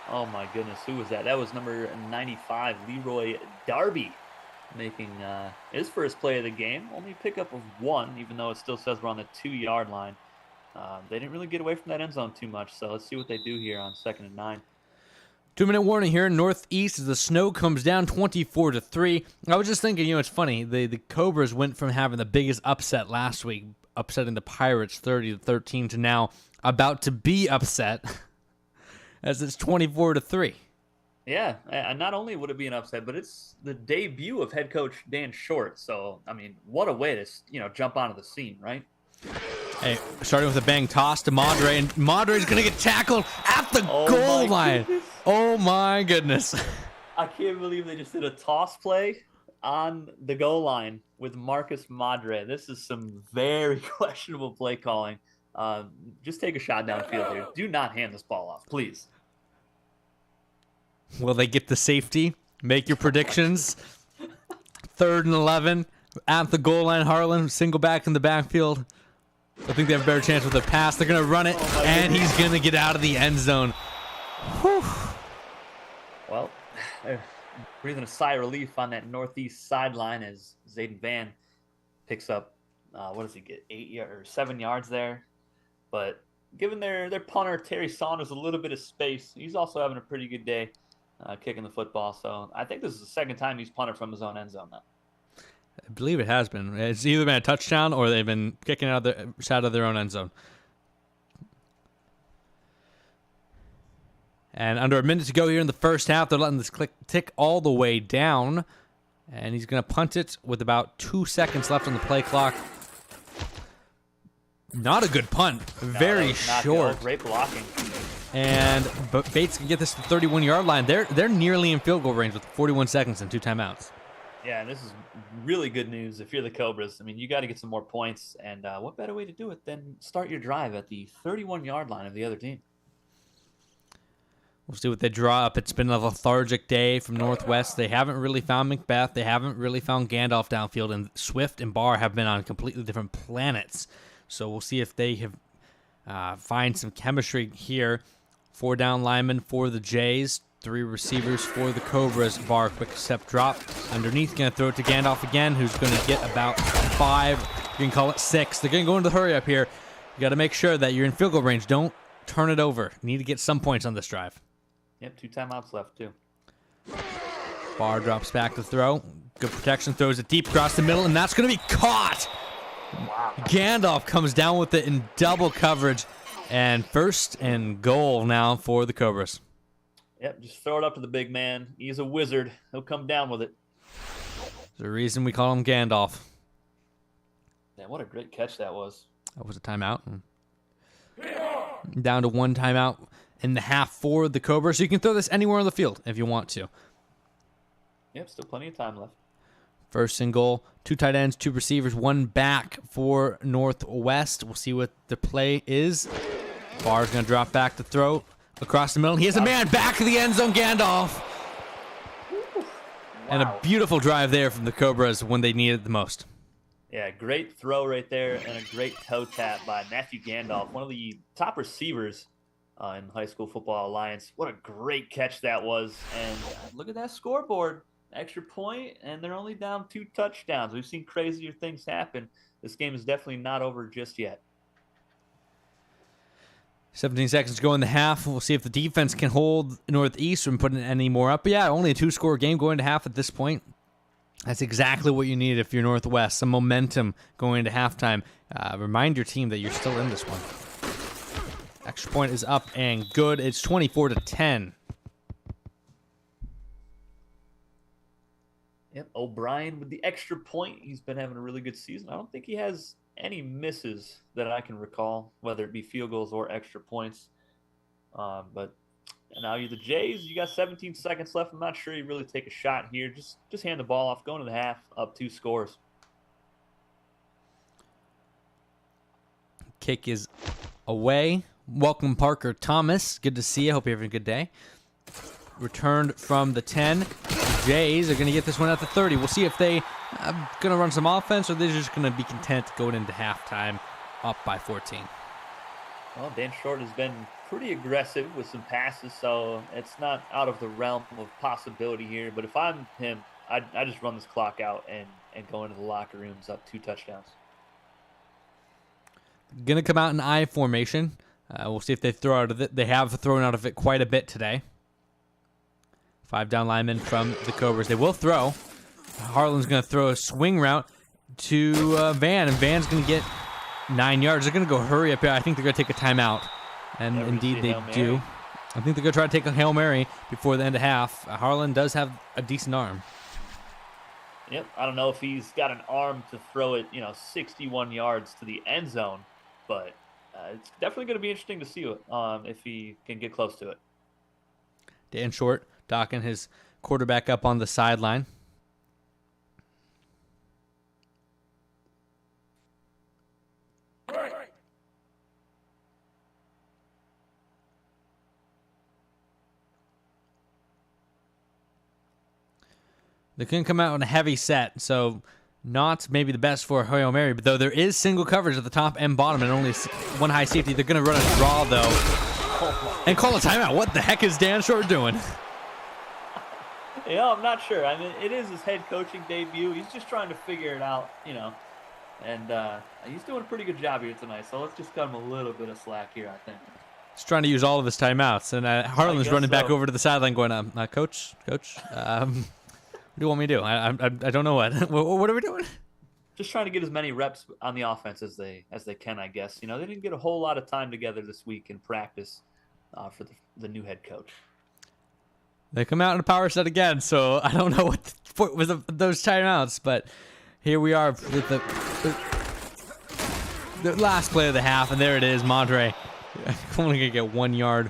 Oh my goodness, who was that? That was number 95, Leroy Darby, making his first play of the game. Only pickup of 1, even though it still says we're on the 2-yard line. They didn't really get away from that end zone too much, so let's see what they do here on 2nd and 9. 2-minute warning here in Northeast as the snow comes down 24-3. I was just thinking, it's funny. The Cobras went from having the biggest upset last week, upsetting the Pirates 30-13, to now about to be upset as it's 24-3. Yeah, and not only would it be an upset, but it's the debut of head coach Dan Short. So, I mean, what a way to, jump onto the scene, right? Hey, starting with a bang toss to Madre, and Madre's going to get tackled at the goal line. Goodness. Oh, my goodness. I can't believe they just did a toss play on the goal line with Marcus Madre. This is some very questionable play calling. Just take a shot downfield here. Do not hand this ball off, please. Will they get the safety? Make your predictions. 3rd and 11 at the goal line. Harlan, single back in the backfield. I think they have a better chance with a pass. They're going to run it, and he's going to get out of the end zone. Whew. Well, breathing a sigh of relief on that northeast sideline as Zayden Van picks up, what does he get, 7 yards there? But giving their punter, Terry Saunders, a little bit of space. He's also having a pretty good day kicking the football. So I think this is the second time he's punted from his own end zone now. I believe it has been. It's either been a touchdown or they've been kicking out of their own end zone. And under a minute to go here in the first half, they're letting this tick all the way down. And he's going to punt it with about 2 seconds left on the play clock. Not a good punt. Very short. Great blocking. And Bates can get this to the 31-yard line. They're nearly in field goal range with 41 seconds and 2 timeouts. Yeah, and this is really good news if you're the Cobras. I mean, you got to get some more points, and what better way to do it than start your drive at the 31-yard line of the other team? We'll see what they draw up. It's been a lethargic day from Northwest. They haven't really found Macbeth. They haven't really found Gandalf downfield, and Swift and Barr have been on completely different planets. So we'll see if they have find some chemistry here. 4 down linemen for the Jays. 3 receivers for the Cobras. Barr, quick step drop. Underneath, going to throw it to Gandalf again, who's going to get about 5. You can call it 6. They're going to go into the hurry up here. You got to make sure that you're in field goal range. Don't turn it over. You need to get some points on this drive. Yep, 2 timeouts left, too. Barr drops back to throw. Good protection. Throws it deep across the middle, and that's going to be caught. Wow. Gandalf comes down with it in double coverage. And 1st and goal now for the Cobras. Yep, just throw it up to the big man. He's a wizard. He'll come down with it. There's a reason we call him Gandalf. Man, what a great catch that was. That was a timeout. Down to 1 timeout in the half for the Cobras. So you can throw this anywhere on the field if you want to. Yep, still plenty of time left. 1st and goal. 2 tight ends, 2 receivers, 1 back for Northwest. We'll see what the play is. Barr's going to drop back to throw across the middle. He has a man back of the end zone, Gandalf. Wow. And a beautiful drive there from the Cobras when they need it the most. Yeah, great throw right there and a great toe tap by Matthew Gandalf, one of the top receivers in High School Football Alliance. What a great catch that was. And look at that scoreboard. Extra point, and they're only down 2 touchdowns. We've seen crazier things happen. This game is definitely not over just yet. 17 seconds to go in the half. We'll see if the defense can hold Northeast from putting any more up. But yeah, only a 2-score game going to half at this point. That's exactly what you need if you're Northwest. Some momentum going into halftime. Remind your team that you're still in this one. Extra point is up and good. It's 24-10. Yep, O'Brien with the extra point. He's been having a really good season. I don't think he has any misses that I can recall, whether it be field goals or extra points. But now you're the Jays. You got 17 seconds left. I'm not sure you really take a shot here. Just hand the ball off. Going to the half, up 2 scores. Kick is away. Welcome, Parker Thomas. Good to see you. Hope you're having a good day. Returned from the 10. The Jays are going to get this one at the 30. We'll see if they are going to run some offense or they're just going to be content going into halftime up by 14. Well, Dan Short has been pretty aggressive with some passes, so it's not out of the realm of possibility here. But if I'm him, I just run this clock out and go into the locker rooms up 2 touchdowns. Going to come out in I formation. We'll see if they throw out of it. They have thrown out of it quite a bit today. 5 down linemen from the Cobras. They will throw. Harlan's going to throw a swing route to Van, and Van's going to get 9 yards. They're going to go hurry up here. I think they're going to take a timeout, and indeed they do. I think they're going to try to take a Hail Mary before the end of half. Harlan does have a decent arm. Yep, I don't know if he's got an arm to throw it, 61 yards to the end zone, but it's definitely going to be interesting to see if he can get close to it. Dan Short docking his quarterback up on the sideline. They couldn't come out in a heavy set, so not maybe the best for Hail Mary, but though there is single coverage at the top and bottom and only one high safety, they're going to run a draw, though, and call a timeout. What the heck is Dan Short doing? I'm not sure. I mean, it is his head coaching debut. He's just trying to figure it out, and he's doing a pretty good job here tonight, so let's just cut him a little bit of slack here, I think. He's trying to use all of his timeouts, and Harlan's running back over to the sideline going, Coach, what do you want me to do? I don't know what. What are we doing? Just trying to get as many reps on the offense as they can, I guess. They didn't get a whole lot of time together this week in practice for the new head coach. They come out in a power set again, so I don't know what was those timeouts, but here we are with the last play of the half, and there it is. Monterey only going to get 1 yard.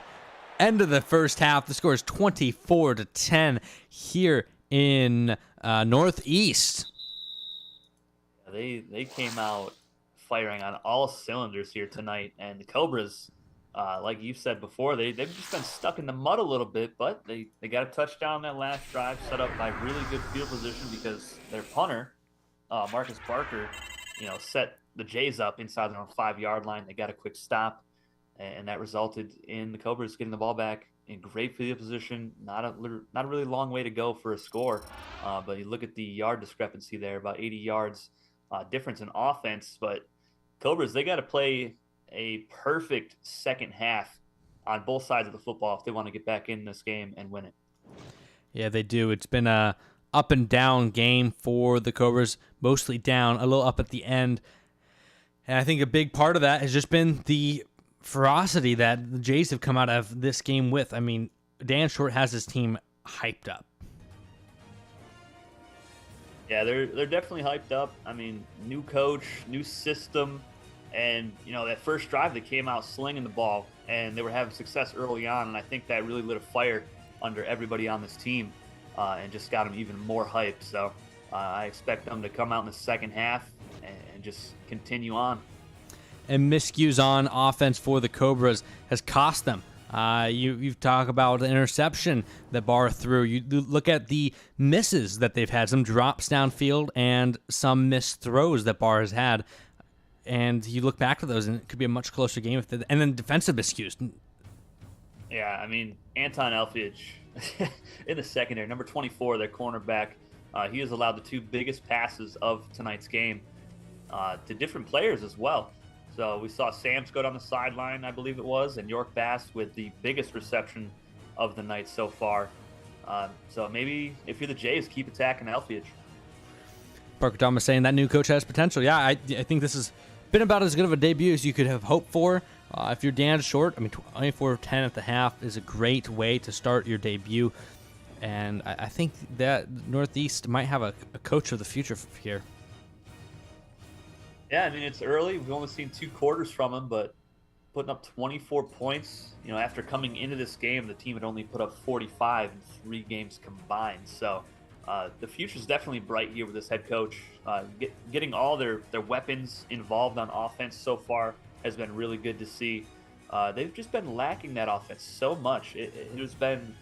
End of the first half. The score is 24-10 here in Northeast. They came out firing on all cylinders here tonight, and the Cobras, like you said before, they've just been stuck in the mud a little bit, but they got a touchdown that last drive, set up by really good field position because their punter, Marcus Barker, set the Jays up inside their own 5-yard line. They got a quick stop, and that resulted in the Cobras getting the ball back in great field position. Not a really long way to go for a score, but you look at the yard discrepancy there, about 80 yards difference in offense. But Cobras, they got to play a perfect second half on both sides of the football if they want to get back in this game and win it. Yeah, they do. It's been a up and down game for the Cobras, mostly down, a little up at the end. And I think a big part of that has just been the ferocity that the Jays have come out of this game with. I mean, Dan Short has his team hyped up. Yeah, they're definitely hyped up. I mean, new coach, new system, and that first drive they came out slinging the ball, and they were having success early on, and I think that really lit a fire under everybody on this team, and just got them even more hyped. So I expect them to come out in the second half and just continue on. And miscues on offense for the Cobras has cost them. You've talked about the interception that Barr threw. You look at the misses that they've had, some drops downfield and some missed throws that Barr has had. And you look back to those, and it could be a much closer game. And then defensive miscues. Yeah, I mean, Anton Elfage in the secondary, number 24, their cornerback, he has allowed the two biggest passes of tonight's game to different players as well. So we saw Sams go down the sideline, I believe it was, and York Bass with the biggest reception of the night so far. So maybe if you're the Jays, keep attacking Elfage. Parker Thomas saying that new coach has potential. Yeah, I think this has been about as good of a debut as you could have hoped for. If you're Dan Short, I mean, 24-10 at the half is a great way to start your debut. And I think that Northeast might have a coach of the future here. Yeah, I mean, it's early. We've only seen 2 quarters from him, but putting up 24 points, after coming into this game, the team had only put up 45 in 3 games combined. So the future's definitely bright here with this head coach. Getting all their weapons involved on offense so far has been really good to see. They've just been lacking that offense so much. It has been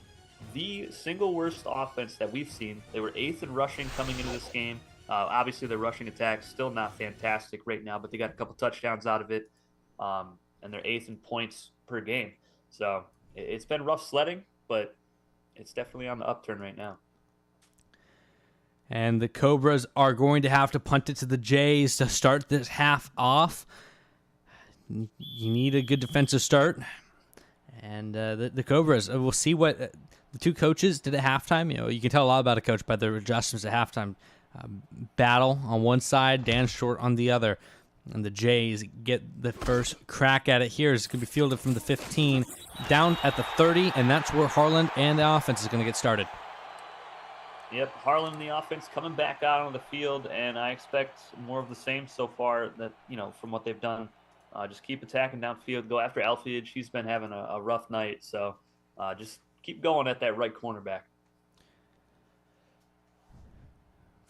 the single worst offense that we've seen. They were 8th in rushing coming into this game. Obviously, their rushing attack still not fantastic right now, but they got a couple touchdowns out of it, and they're 8th in points per game. So it's been rough sledding, but it's definitely on the upturn right now. And the Cobras are going to have to punt it to the Jays to start this half off. You need a good defensive start. And the Cobras, we'll see what the two coaches did at halftime. You can tell a lot about a coach by their adjustments at halftime. Battle on one side, Dan Short on the other. And the Jays get the first crack at it here. It's going to be fielded from the 15 down at the 30, and that's where Harlan and the offense is going to get started. Yep, Harlan and the offense coming back out on the field, and I expect more of the same so far that, from what they've done. Just keep attacking downfield, go after Alfiage. He's been having a rough night, so just keep going at that right cornerback.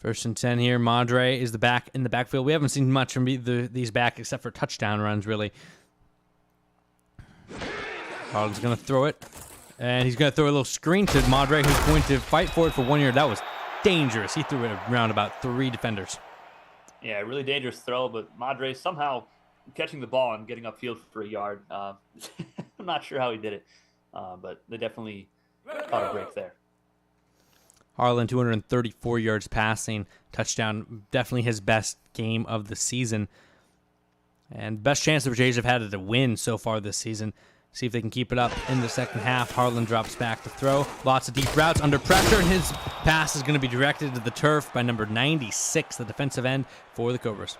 1st and 10 here. Madre is in the backfield. We haven't seen much from these back except for touchdown runs, really. Harlan's going to throw it, and he's going to throw a little screen to Madre, who's going to fight for it for 1 yard. That was dangerous. He threw it around about 3 defenders. Yeah, really dangerous throw, but Madre somehow catching the ball and getting upfield for 1 yard. I'm not sure how he did it, but they definitely caught a break there. Harlan, 234 yards passing, touchdown, definitely his best game of the season. And best chance the Jays have had at a win so far this season. See if they can keep it up in the second half. Harlan drops back to throw. Lots of deep routes under pressure, and his pass is going to be directed to the turf by number 96, the defensive end for the Cobras.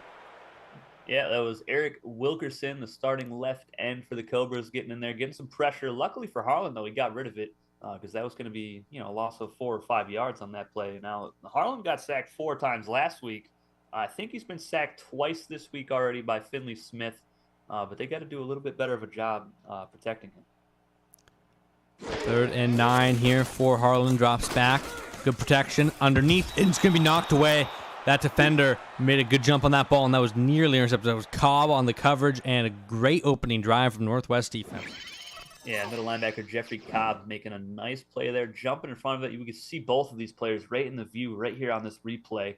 Yeah, that was Eric Wilkerson, the starting left end for the Cobras, getting in there, getting some pressure. Luckily for Harlan, though, he got rid of it. Because that was going to be, a loss of 4 or 5 yards on that play. Now, Harlan got sacked 4 times last week. I think he's been sacked twice this week already by Finley Smith, but they got to do a little bit better of a job protecting him. 3rd and 9 here for Harlan. Drops back. Good protection underneath. And it's going to be knocked away. That defender made a good jump on that ball, and that was nearly intercepted. That was Cobb on the coverage, and a great opening drive from Northwest defense. Yeah, middle linebacker Jeffrey Cobb making a nice play there, jumping in front of it. You can see both of these players right in the view right here on this replay.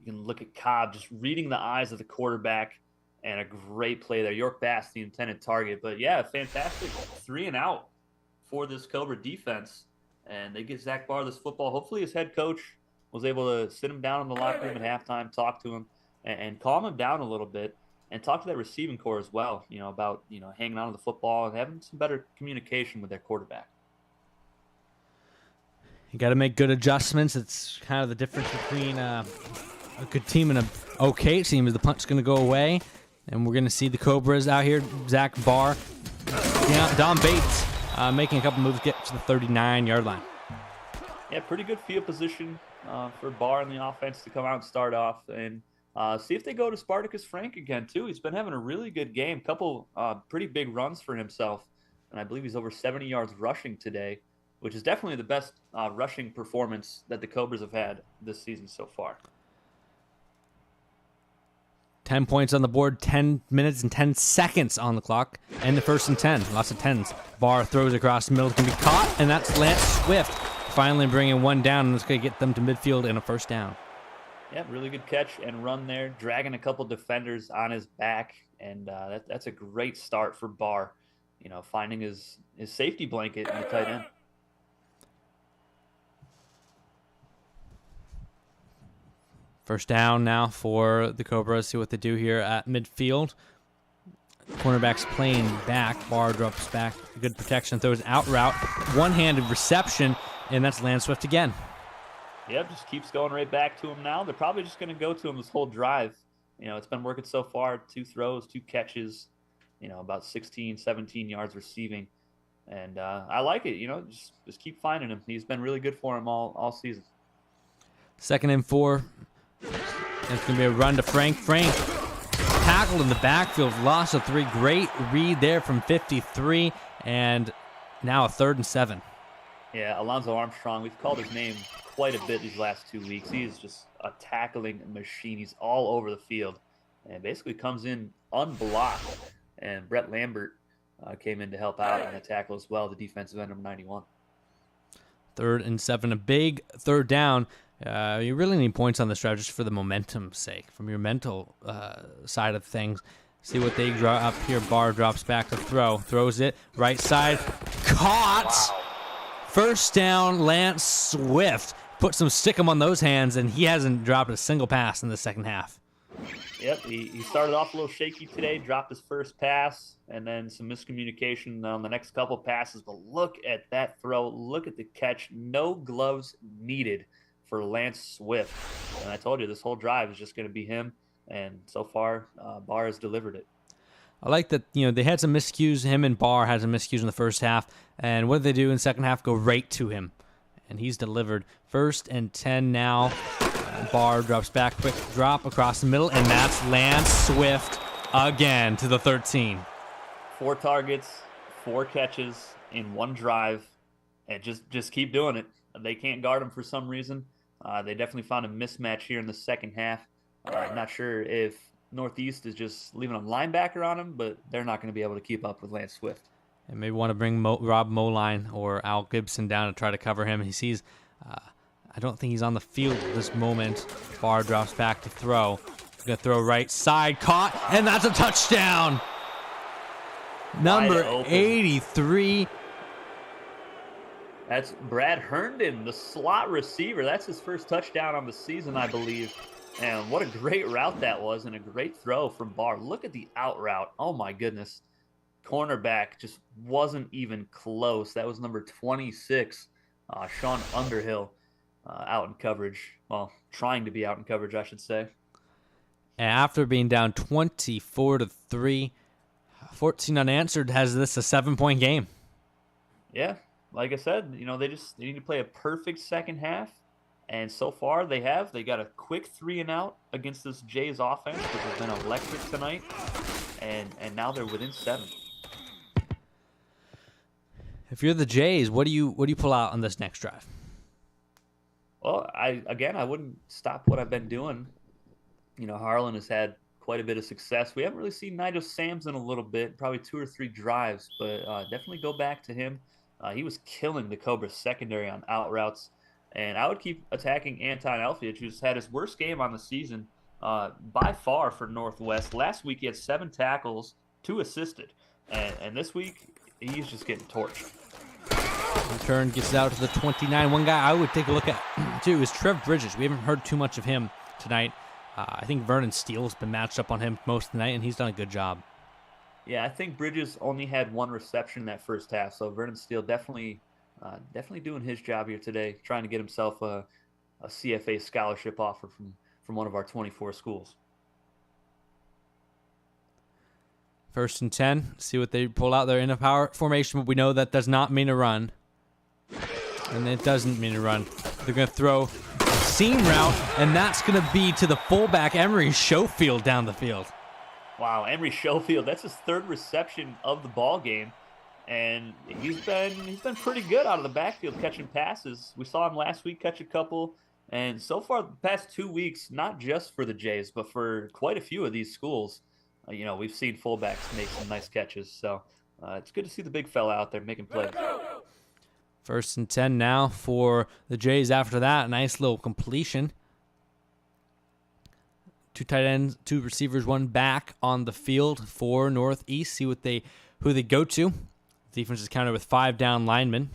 You can look at Cobb just reading the eyes of the quarterback, and a great play there. York Bass, the intended target. But, yeah, fantastic 3 and out for this Cobra defense. And they get Zach Barr this football. Hopefully his head coach was able to sit him down in the locker room at halftime, talk to him, and calm him down a little bit. And talk to that receiving core as well, about, hanging on to the football and having some better communication with their quarterback. You got to make good adjustments. It's kind of the difference between a good team and an okay team is the punt's going to go away. And we're going to see the Cobras out here. Zach Barr, Don Bates making a couple moves, get to the 39-yard line. Yeah, pretty good field position for Barr and the offense to come out and start off. And see if they go to Spartacus Frank again, too. He's been having a really good game. Couple pretty big runs for himself. And I believe he's over 70 yards rushing today, which is definitely the best rushing performance that the Cobras have had this season so far. 10 points on the board, 10 minutes and 10 seconds on the clock, and the 1st and 10. Lots of 10s. Barr throws across the middle. It's going to be caught, and that's Lance Swift finally bringing one down, and it's going to get them to midfield and a 1st down. Yeah, really good catch and run there, dragging a couple defenders on his back, and that's a great start for Barr, finding his safety blanket in the tight end. First down now for the Cobras. See what they do here at midfield. Cornerback's playing back. Barr drops back. Good protection. Throws out route. One-handed reception, and that's Lance Swift again. Yep, just keeps going right back to him now. They're probably just going to go to him this whole drive. It's been working so far. 2 throws, 2 catches, about 16, 17 yards receiving. And I like it. Just keep finding him. He's been really good for him all season. 2nd and 4. It's going to be a run to Frank. Frank tackled in the backfield, loss of 3. Great read there from 53, and now a 3rd and 7. Yeah, Alonzo Armstrong, we've called his name quite a bit these last 2 weeks. He is just a tackling machine. He's all over the field and basically comes in unblocked. And Brett Lambert came in to help out on the tackle as well, the defensive end, number 91. 3rd and 7, a big 3rd down. You really need points on this drive just for the momentum's sake, from your mental side of things. See what they draw up here. Barr drops back to throw. Throws it. Right side. Caught! Wow. 1st down, Lance Swift. Put some stickum on those hands, and he hasn't dropped a single pass in the 2nd half. Yep, he started off a little shaky today, dropped his first pass, and then some miscommunication on the next couple passes. But look at that throw. Look at the catch. No gloves needed for Lance Swift. And I told you, this whole drive is just going to be him. And so far, Barr has delivered it. I like that, they had some miscues. Him and Barr had some miscues in the 1st half. And what did they do in the 2nd half? Go right to him. And he's delivered. 1st and 10 now. Barr drops back, quick drop across the middle, and that's Lance Swift again to the 13. 4 targets, 4 catches in 1 drive, and just keep doing it. They can't guard him for some reason. They definitely found a mismatch here in the 2nd half. I'm not sure if Northeast is just leaving a linebacker on him, but they're not going to be able to keep up with Lance Swift. And maybe want to bring Rob Moline or Al Gibson down to try to cover him. He sees, I don't think he's on the field at this moment. Barr drops back to throw. He's going to throw right side, caught, and that's a touchdown. Number 83. That's Brad Herndon, the slot receiver. That's his first touchdown on the season, I believe. And what a great route that was, and a great throw from Barr. Look at the out route. Oh, my goodness. Cornerback just wasn't even close. That was number 26, Sean Underhill, out in coverage. Well, trying to be out in coverage, I should say. And after being down 24-3, 14 unanswered, has this a 7-point game. Yeah, like I said, they need to play a perfect 2nd half. And so far they have. They got a quick 3-and-out against this Jays offense, which has been electric tonight. And now they're within 7. If you're the Jays, what do you pull out on this next drive? Well, I wouldn't stop what I've been doing. Harlan has had quite a bit of success. We haven't really seen Nigel Sams in a little bit, probably 2 or 3 drives, but definitely go back to him. He was killing the Cobras secondary on out routes. And I would keep attacking Anton Elfiage, who's had his worst game on the season by far for Northwest. Last week he had 7 tackles, 2 assisted. And this week he's just getting torched. Return gets out to the 29. One guy I would take a look at, too, is Trev Bridges. We haven't heard too much of him tonight. I think Vernon Steele's been matched up on him most of the night, and he's done a good job. Yeah, I think Bridges only had 1 reception in that 1st half, so Vernon Steele definitely doing his job here today, trying to get himself a CFA scholarship offer from one of our 24 schools. 1st and 10. See what they pull out. They're in a power formation, but we know that does not mean a run. And it doesn't mean a run. They're going to throw a seam route, and that's going to be to the fullback, Emery Schofield, down the field. Wow, Emery Schofield, that's his 3rd reception of the ball game. And he's been pretty good out of the backfield catching passes. We saw him last week catch a couple. And so far, the past 2 weeks, not just for the Jays, but for quite a few of these schools, we've seen fullbacks make some nice catches. So it's good to see the big fella out there making plays. 1st and 10 now for the Jays after that. Nice little completion. 2 tight ends, 2 receivers, 1 back on the field for Northeast. See who they go to. Defense is countered with 5 down linemen.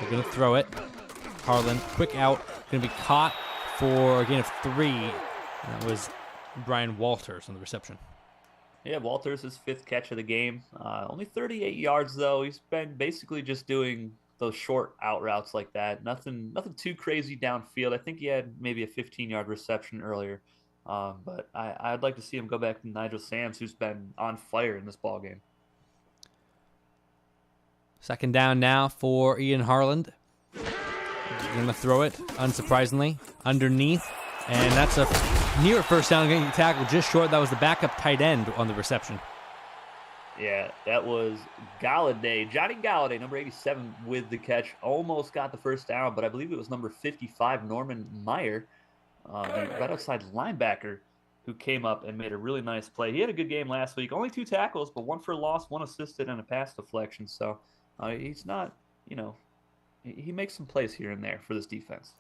They're going to throw it. Harlan, quick out. Going to be caught for a gain of 3. And that was Brian Walters on the reception. Yeah, Walters, his 5th catch of the game. Only 38 yards, though. He's been basically just doing those short out routes like that. Nothing too crazy downfield. I think he had maybe a 15-yard reception earlier. But I'd like to see him go back to Nigel Sams, who's been on fire in this ball game. Second down now for Ian Harland. He's going to throw it, unsurprisingly, underneath. And that's a near first down, getting tackled just short. That was the backup tight end on the reception. Yeah, that was Galladay. Johnny Galladay, number 87, with the catch. Almost got the first down, but I believe it was number 55, Norman Meyer, the right outside linebacker, who came up and made a really nice play. He had a good game last week. Only 2 tackles, but 1 for a loss, 1 assisted, and a pass deflection. So he's not, he makes some plays here and there for this defense.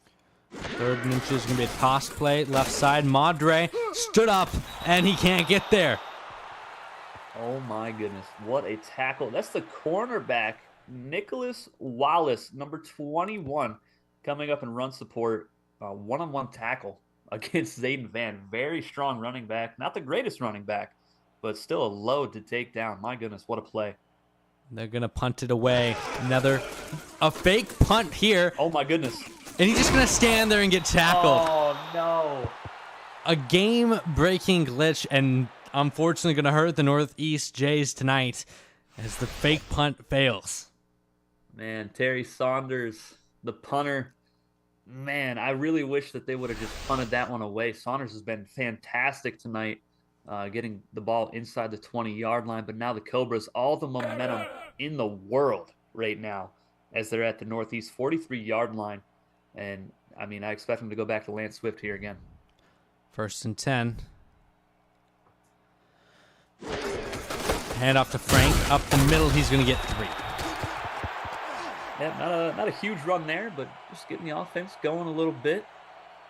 3rd and inches, going to be a toss play. Left side, Madre stood up, and he can't get there. Oh, my goodness. What a tackle. That's the cornerback, Nicholas Wallace, number 21, coming up in run support. One-on-one tackle against Zayden Van. Very strong running back. Not the greatest running back, but still a load to take down. My goodness, what a play. They're going to punt it away. A fake punt here. Oh, my goodness. And he's just going to stand there and get tackled. Oh, no. A game-breaking glitch, and unfortunately going to hurt the Northeast Jays tonight as the fake punt fails. Man, Terry Saunders, the punter. Man, I really wish that they would have just punted that one away. Saunders has been fantastic tonight, getting the ball inside the 20-yard line. But now the Cobras, all the momentum in the world right now as they're at the Northeast 43-yard line. And, I mean, I expect them to go back to Lance Swift here again. 1st and 10. Hand off to Frank. Up the middle, he's going to get 3. Yeah, not a huge run there, but just getting the offense going a little bit.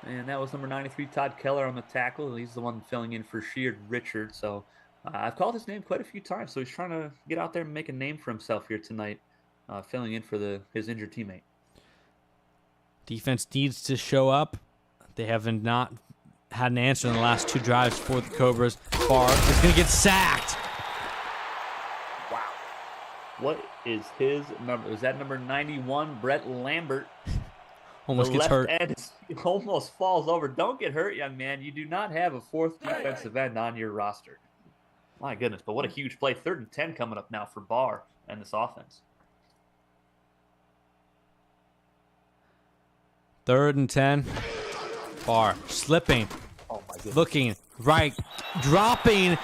And that was number 93, Todd Keller, on the tackle. He's the one filling in for Sheard Richard. So I've called his name quite a few times. So he's trying to get out there and make a name for himself here tonight, filling in for his injured teammate. Defense needs to show up. They haven't not had an answer in the last 2 drives for the Cobras. Barr is going to get sacked. Wow. What is his number? Is that number 91, Brett Lambert? Almost gets hurt. End almost falls over. Don't get hurt, young man. You do not have a 4th defensive end on your roster. My goodness, but what a huge play. 3rd and 10 coming up now for Barr and this offense. 3rd and 10. Barr slipping. Oh my goodness. Looking right. Dropping.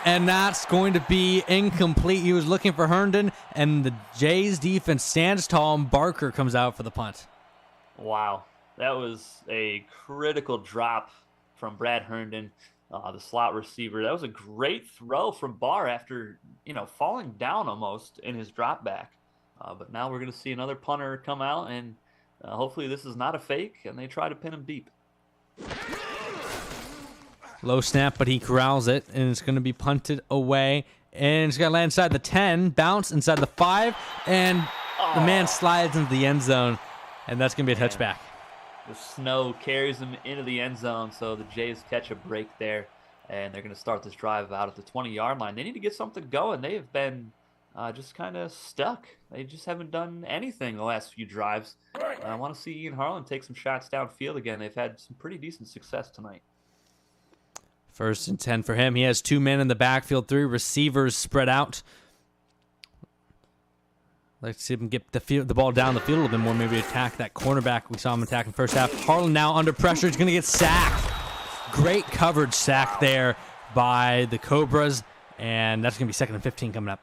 And that's going to be incomplete. He was looking for Herndon, and the Jays defense stands tall, and Barker comes out for the punt. Wow. That was a critical drop from Brad Herndon, the slot receiver. That was a great throw from Barr after, falling down almost in his drop back. But now we're going to see another punter come out, and hopefully this is not a fake, and they try to pin him deep. Low snap, but he corrals it, and it's going to be punted away. And it's going to land inside the 10, bounce inside the 5, and the man slides into the end zone, and that's going to be a touchback. The snow carries him into the end zone, so the Jays catch a break there, and they're going to start this drive out at the 20-yard line. They need to get something going. They have been just kind of stuck. They just haven't done anything the last few drives. I want to see Ian Harlan take some shots downfield again. They've had some pretty decent success tonight. 1st and 10 for him. He has 2 men in the backfield, 3 receivers spread out. Let's see if we can get the ball down the field a little bit more, maybe attack that cornerback we saw him attack in the first half. Harlan now under pressure. He's going to get sacked. Great coverage sack there by the Cobras, and that's going to be 2nd and 15 coming up.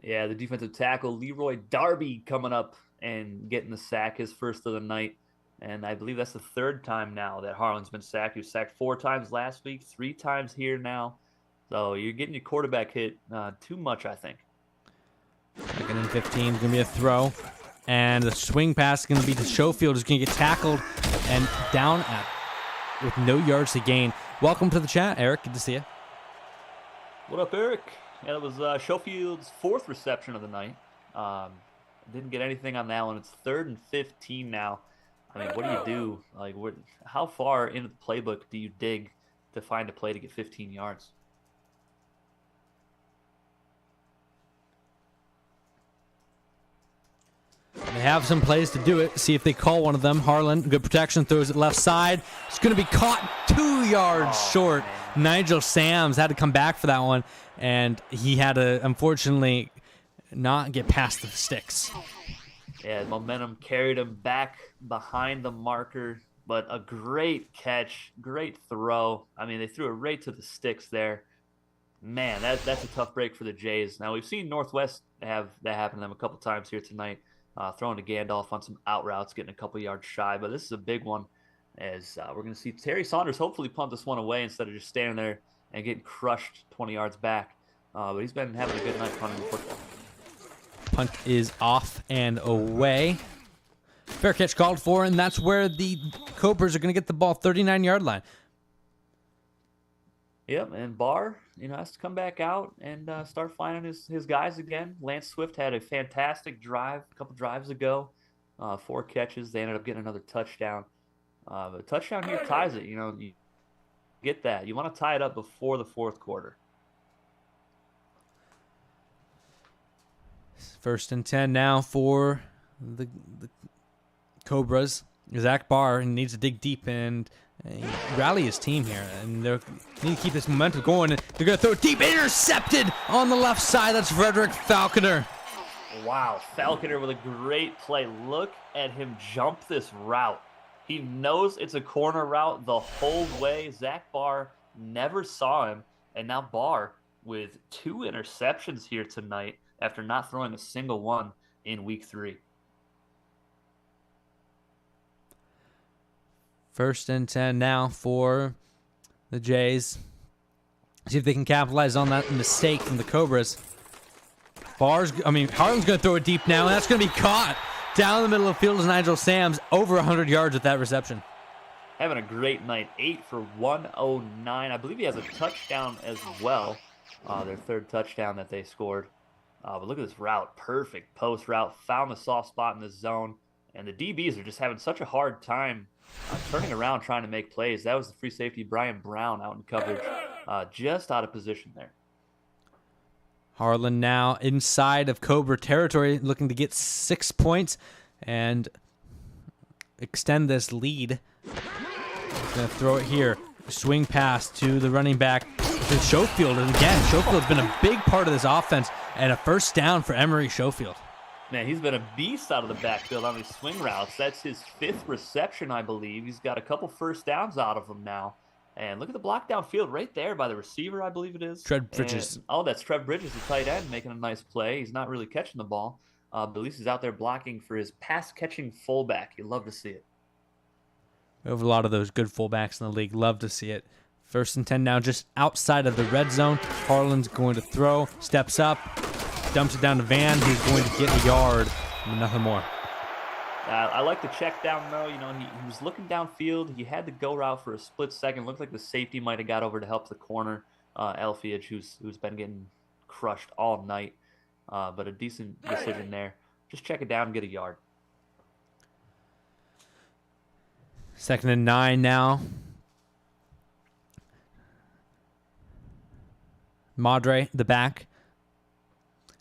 Yeah, the defensive tackle, Leroy Darby, coming up and getting the sack, his first of the night. And I believe that's the 3rd time now that Harlan's been sacked. He was sacked 4 times last week, 3 times here now. So you're getting your quarterback hit too much, I think. 2nd and 15 is going to be a throw. And the swing pass is going to be to Schofield, who's going to get tackled and down with no yards to gain. Welcome to the chat, Eric. Good to see you. What up, Eric? Yeah, that was Schofield's 4th reception of the night. Didn't get anything on that one. It's 3rd and 15 now. I mean, what do you do? Like, how far into the playbook do you dig to find a play to get 15 yards? They have some plays to do it. See if they call one of them. Harlan, good protection, throws it left side. It's going to be caught 2 yards short. Man. Nigel Sams had to come back for that one, and he had to, unfortunately, not get past the sticks. Yeah, momentum carried him back behind the marker, but a great catch, great throw. I mean, they threw it right to the sticks there. Man, that's a tough break for the Jays. Now, we've seen Northwest have that happen to them a couple times here tonight, throwing to Gandalf on some out routes, getting a couple yards shy, but this is a big one as we're going to see Terry Saunders hopefully punt this one away instead of just standing there and getting crushed 20 yards back. But he's been having a good night punting the football. Punt is off and away. Fair catch called for, and that's where the Cobras are going to get the ball, 39-yard line. Yep, and Barr, has to come back out and start finding his guys again. Lance Swift had a fantastic drive a couple drives ago, 4 catches. They ended up getting another touchdown. The touchdown here ties it. You get that. You want to tie it up before the fourth quarter. 1st and 10 now for the Cobras. Zach Barr needs to dig deep and rally his team here, and they need to keep this momentum going. They're going to throw it deep, intercepted on the left side. That's Frederick Falconer. Wow, Falconer with a great play. Look at him jump this route. He knows it's a corner route the whole way. Zach Barr never saw him, and now Barr with 2 interceptions here tonight after not throwing a single one in week 3. 1st and 10 now for the Jays. See if they can capitalize on that mistake from the Cobras. Harlan's going to throw it deep now, and that's going to be caught. Down the middle of the field is Nigel Sams, over 100 yards with that reception. Having a great night, 8 for 109. I believe he has a touchdown as well, their 3rd touchdown that they scored. But look at this route, perfect post route, found the soft spot in the zone, and the DBs are just having such a hard time turning around trying to make plays. That was the free safety Brian Brown out in coverage, just out of position there. Harlan now inside of Cobra territory, looking to get 6 points and extend this lead. He's going to throw it here. Swing pass to the running back to Schofield. And again, Schofield's been a big part of this offense, and a 1st down for Emery Schofield. Man, he's been a beast out of the backfield on these swing routes. That's his 5th reception, I believe. He's got a couple 1st downs out of them now. And look at the block downfield right there by the receiver, I believe it is. Trev Bridges. That's Trev Bridges, the tight end, making a nice play. He's not really catching the ball, but at least he's out there blocking for his pass-catching fullback. You love to see it. We have a lot of those good fullbacks in the league. Love to see it. 1st and 10 now, just outside of the red zone. Harlan's going to throw, steps up, dumps it down to Van, who's going to get a yard, and nothing more. I like the check down, though. He was looking downfield. He had the go route for a split second. Looked like the safety might have got over to help the corner, Elfiage, who's been getting crushed all night. But a decent decision there. Just check it down and get a yard. 2nd and 9 now. Madre, the back.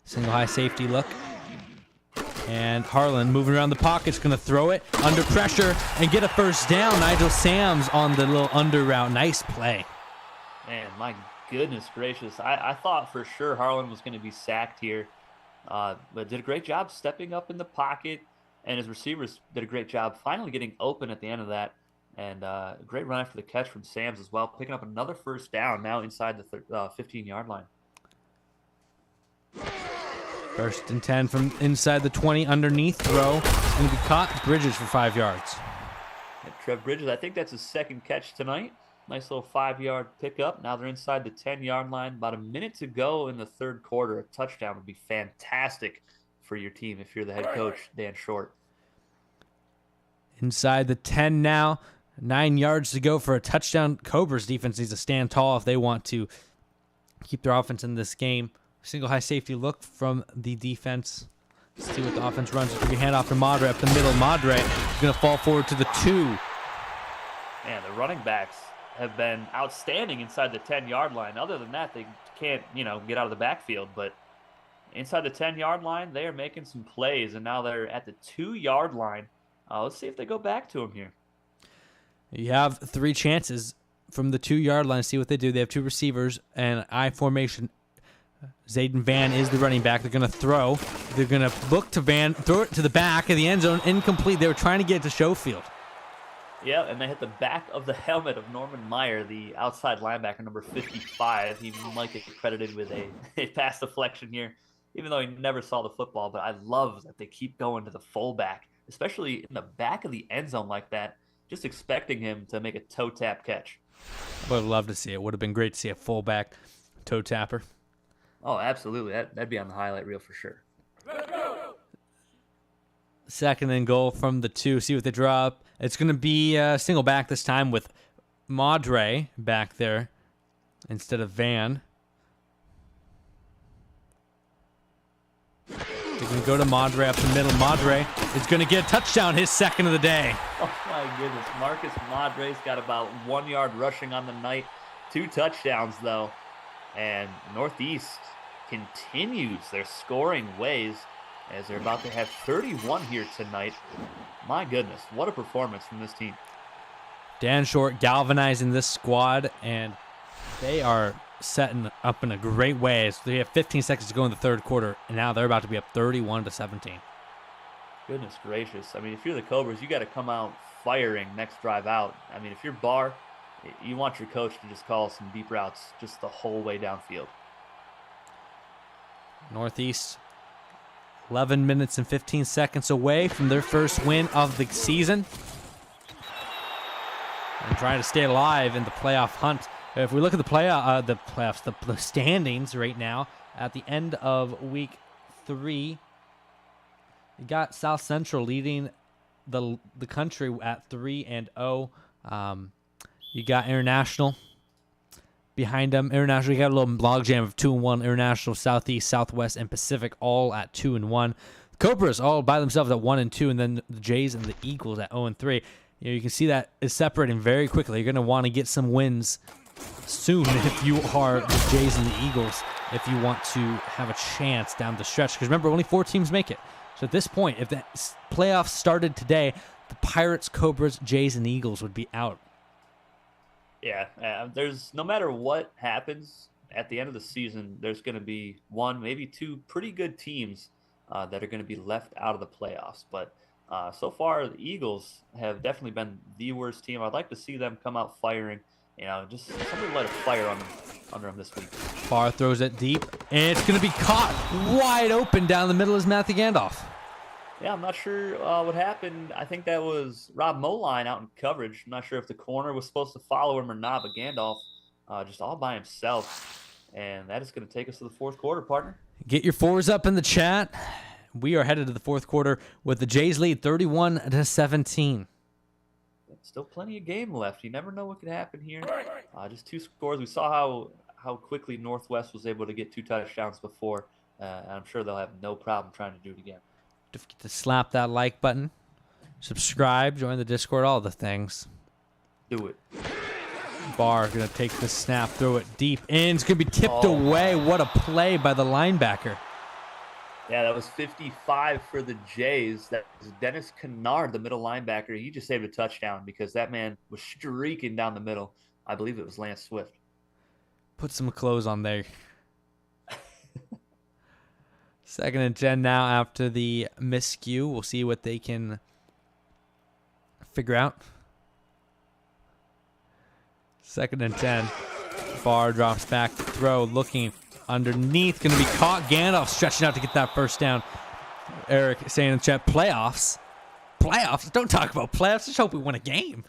Single high safety look. And Harlan moving around the pocket is going to throw it under pressure and get a 1st down. Nigel Sams on the little under route. Nice play. Man, my goodness gracious. I thought for sure Harlan was going to be sacked here. But did a great job stepping up in the pocket. And his receivers did a great job finally getting open at the end of that. And a great run after the catch from Sams as well. Picking up another 1st down now inside the 15-yard line. 1st and 10 from inside the 20, underneath throw. It's going to be caught. Bridges for 5 yards. And Trev Bridges, I think that's his 2nd catch tonight. Nice little 5-yard pickup. Now they're inside the 10-yard line. About a minute to go in the 3rd quarter. A touchdown would be fantastic for your team if you're the head coach, Dan Short. Inside the 10 now. 9 yards to go for a touchdown. Cobra's defense needs to stand tall if they want to keep their offense in this game. Single high safety look from the defense. Let's see what the offense runs. It's going to be handoff to Madre up the middle. Madre is going to fall forward to the 2. Man, the running backs have been outstanding inside the 10-yard line. Other than that, they can't, get out of the backfield. But Inside the 10-yard line, they are making some plays, and now they're at the 2-yard line. Let's see if they go back to him here. You have 3 chances from the 2-yard line. See what they do. They have 2 receivers and I formation. Zayden Van is the running back. They're going to throw. They're going to look to Van, throw it to the back of the end zone, incomplete. They were trying to get it to Schofield. Yeah, and they hit the back of the helmet of Norman Meyer, the outside linebacker, number 55. He might get credited with a pass deflection here, even though he never saw the football. But I love that they keep going to the fullback, especially in the back of the end zone like that, just expecting him to make a toe tap catch. Would have loved to see it. Would have been great to see a fullback toe tapper. Oh, absolutely. That'd be on the highlight reel for sure. 2nd and goal from the 2. See what they draw up. It's going to be a single back this time with Madre back there instead of Van. They're going to go to Madre up the middle. Madre is going to get a touchdown, his 2nd of the day. Oh, my goodness. Marcus Madre's got about 1 yard rushing on the night. 2 touchdowns, though. And Northeast continues their scoring ways as they're about to have 31 here tonight. My goodness, what a performance from this team. Dan Short galvanizing this squad, and they are setting up in a great way. So they have 15 seconds to go in the 3rd quarter, and now they're about to be up 31-17. Goodness gracious. I mean, if you're the Cobras, you got to come out firing next drive out. I mean, if you're Barr, you want your coach to just call some deep routes just the whole way downfield. Northeast, 11 minutes and 15 seconds away from their first win of the season. And trying to stay alive in the playoff hunt. If we look at the standings right now, at the end of week 3, you got South Central leading the country at 3-0. You got International behind them. International, you got a little logjam of 2-1. International, Southeast, Southwest, and Pacific all at 2-1. Cobras all by themselves at 1-2, and then the Jays and the Eagles at 0-3. You can see that is separating very quickly. You're going to want to get some wins soon if you are the Jays and the Eagles, if you want to have a chance down the stretch. Because remember, only 4 teams make it. So at this point, if the playoffs started today, the Pirates, Cobras, Jays, and Eagles would be out. Yeah, there's no matter what happens at the end of the season, there's going to be 1, maybe 2 pretty good teams that are going to be left out of the playoffs. But so far, the Eagles have definitely been the worst team. I'd like to see them come out firing. Just somebody light a fire under them this week. Barr throws it deep, and it's going to be caught wide open down the middle is Matthew Gandalf. Yeah, I'm not sure what happened. I think that was Rob Moline out in coverage. I'm not sure if the corner was supposed to follow him or not, but Gandalf just all by himself. And that is going to take us to the 4th quarter, partner. Get your 4s up in the chat. We are headed to the 4th quarter with the Jays lead 31-17. Still plenty of game left. You never know what could happen here. Just 2 scores. We saw how quickly Northwest was able to get 2 touchdowns before. And I'm sure they'll have no problem trying to do it again. Don't forget to slap that like button, subscribe, join the Discord, all the things. Do it. Barr going to take the snap, throw it deep in. It's going to be tipped away. What a play by the linebacker. Yeah, that was 55 for the Jays. That was Dennis Kennard, the middle linebacker. He just saved a touchdown because that man was streaking down the middle. I believe it was Lance Swift. Put some clothes on there. 2nd and 10 now after the miscue. We'll see what they can figure out. 2nd and 10. Barr drops back to throw, looking underneath. Going to be caught. Gandalf stretching out to get that first down. Eric saying in the chat, playoffs? Playoffs? Don't talk about playoffs. Just hope we win a game.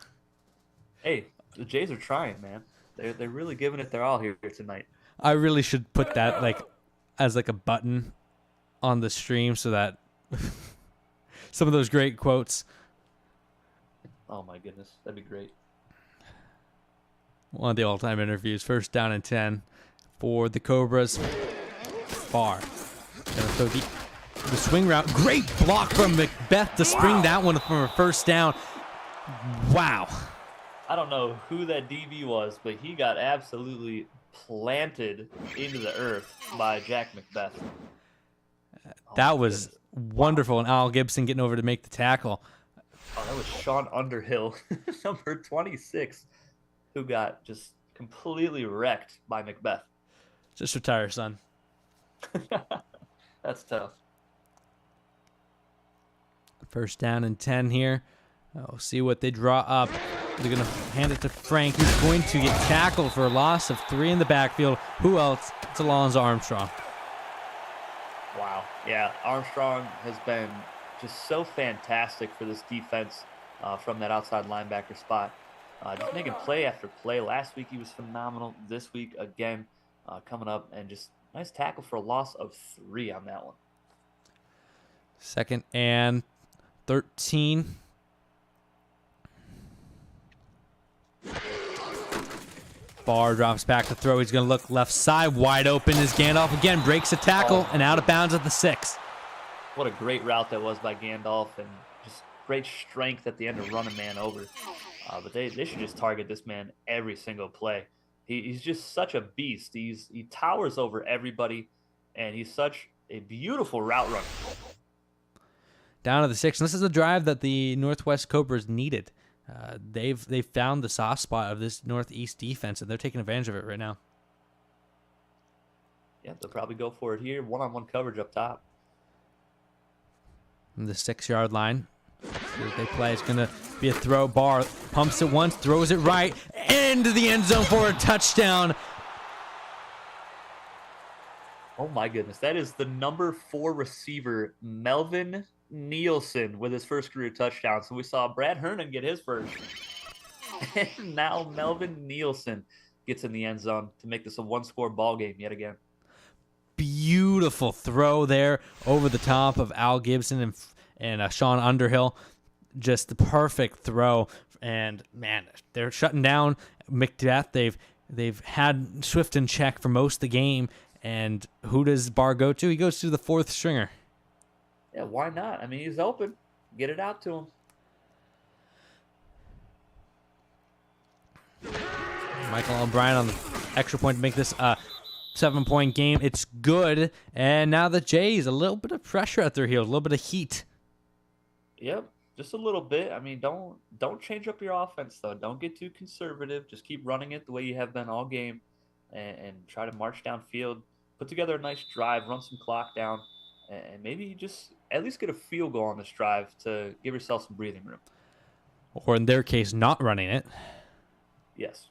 Hey, the Jays are trying, man. They're really giving it their all here tonight. I really should put that as a button on the stream so that some of those great quotes. Oh my goodness, that'd be great. One of the all-time interviews. 1st down and 10 for the Cobras. Barr gonna throw the swing route. Great block from Macbeth to spring that one from a 1st down. Wow. I don't know who that DB was, but he got absolutely planted into the earth by Jack Macbeth. Oh, That my was goodness. wonderful. And Al Gibson getting over to make the tackle. Oh, that was Sean Underhill, number 26, who got just completely wrecked by Macbeth. Just retire, son. That's tough. First down and 10 here. We'll see what they draw up. They're going to hand it to Frank, who's going to get tackled for a loss of 3 in the backfield. Who else? It's Alonzo Armstrong. Wow. Yeah, Armstrong has been just so fantastic for this defense from that outside linebacker spot. Just making play after play. Last week he was phenomenal. This week, again, coming up and just nice tackle for a loss of 3 on that one. 2nd and 13. Barr drops back to throw. He's going to look left side. Wide open is Gandalf again. Breaks a tackle and out of bounds at the 6. What a great route that was by Gandalf, and just great strength at the end of running man over. But they should just target this man every single play. He's just such a beast. He towers over everybody, and he's such a beautiful route runner. Down to the 6. And this is a drive that the Northwest Cobras needed. They've found the soft spot of this Northeast defense, and they're taking advantage of it right now. Yeah, they'll probably go for it here. One-on-one coverage up top. From the 6-yard line. See what they play. It's going to be a throw. Barr pumps it once, throws it right into the end zone for a touchdown. Oh, my goodness. That is the number 4 receiver, Melvin Nielsen, with his first career touchdown. So we saw Brad Hernan get his first. And now Melvin Nielsen gets in the end zone to make this a one-score ball game yet again. Beautiful throw there over the top of Al Gibson and Sean Underhill. Just the perfect throw. And, man, they're shutting down Macbeth. They've had Swift in check for most of the game. And who does Barr go to? He goes to the 4th stringer. Yeah, why not? I mean, he's open. Get it out to him. Michael O'Brien on the extra point to make this a 7-point game. It's good. And now the Jays, a little bit of pressure at their heels, a little bit of heat. Yep, just a little bit. I mean, don't change up your offense, though. Don't get too conservative. Just keep running it the way you have been all game and try to march downfield. Put together a nice drive, run some clock down, and maybe just at least get a field goal on this drive to give yourself some breathing room. Or in their case, not running it. Yes.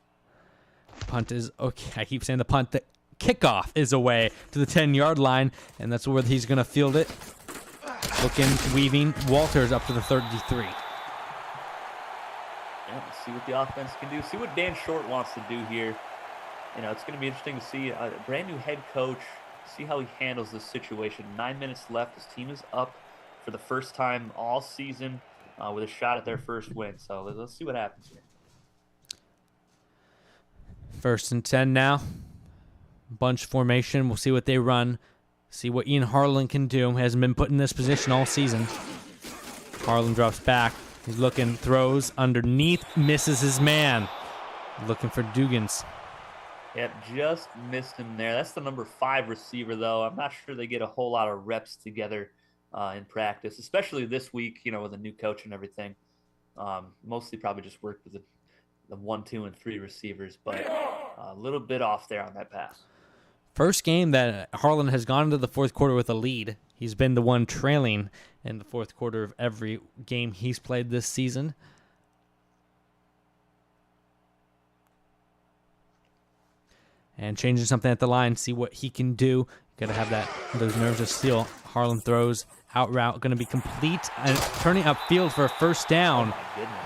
Punt is okay. I keep saying the punt. The kickoff is away to the 10-yard line, and that's where he's going to field it. Looking, weaving. Walters up to the 33. Yeah, let's see what the offense can do. See what Dan Short wants to do here. You know, it's going to be interesting to see a brand new head coach, see how he handles this situation. 9 minutes left. His team is up for the first time all season with a shot at their first win. So let's see what happens here. 1st and 10 now. Bunch formation. We'll see what they run. See what Ian Harlan can do. He hasn't been put in this position all season. Harlan drops back. He's looking, throws underneath, misses his man. Looking for Dugans. Yep, just missed him there. That's the number 5 receiver, though. I'm not sure they get a whole lot of reps together in practice, especially this week, you know, with a new coach and everything. Mostly probably just worked with the 1, 2, and 3 receivers, but a little bit off there on that pass. First game that Harlan has gone into the 4th quarter with a lead. He's been the one trailing in the 4th quarter of every game he's played this season. And changing something at the line, see what he can do. Got to have those nerves of steel. Harlan throws out route, going to be complete. And turning upfield for a first down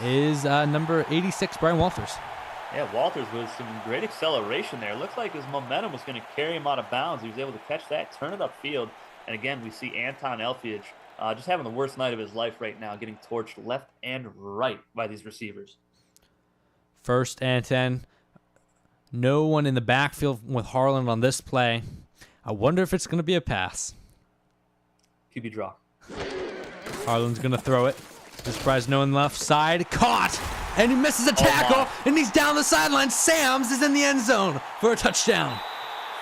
is number 86, Brian Walters. Yeah, Walters with some great acceleration there. Looks like his momentum was going to carry him out of bounds. He was able to catch that, turn it upfield. And again, we see Anton Elfiage just having the worst night of his life right now, getting torched left and right by these receivers. 1st and 10. No one in the backfield with Harlan on this play. I wonder if it's going to be a pass. QB draw. Harlan's going to throw it. Surprise, no one left side. Caught! And he misses a tackle, and he's down the sideline. Samms is in the end zone for a touchdown.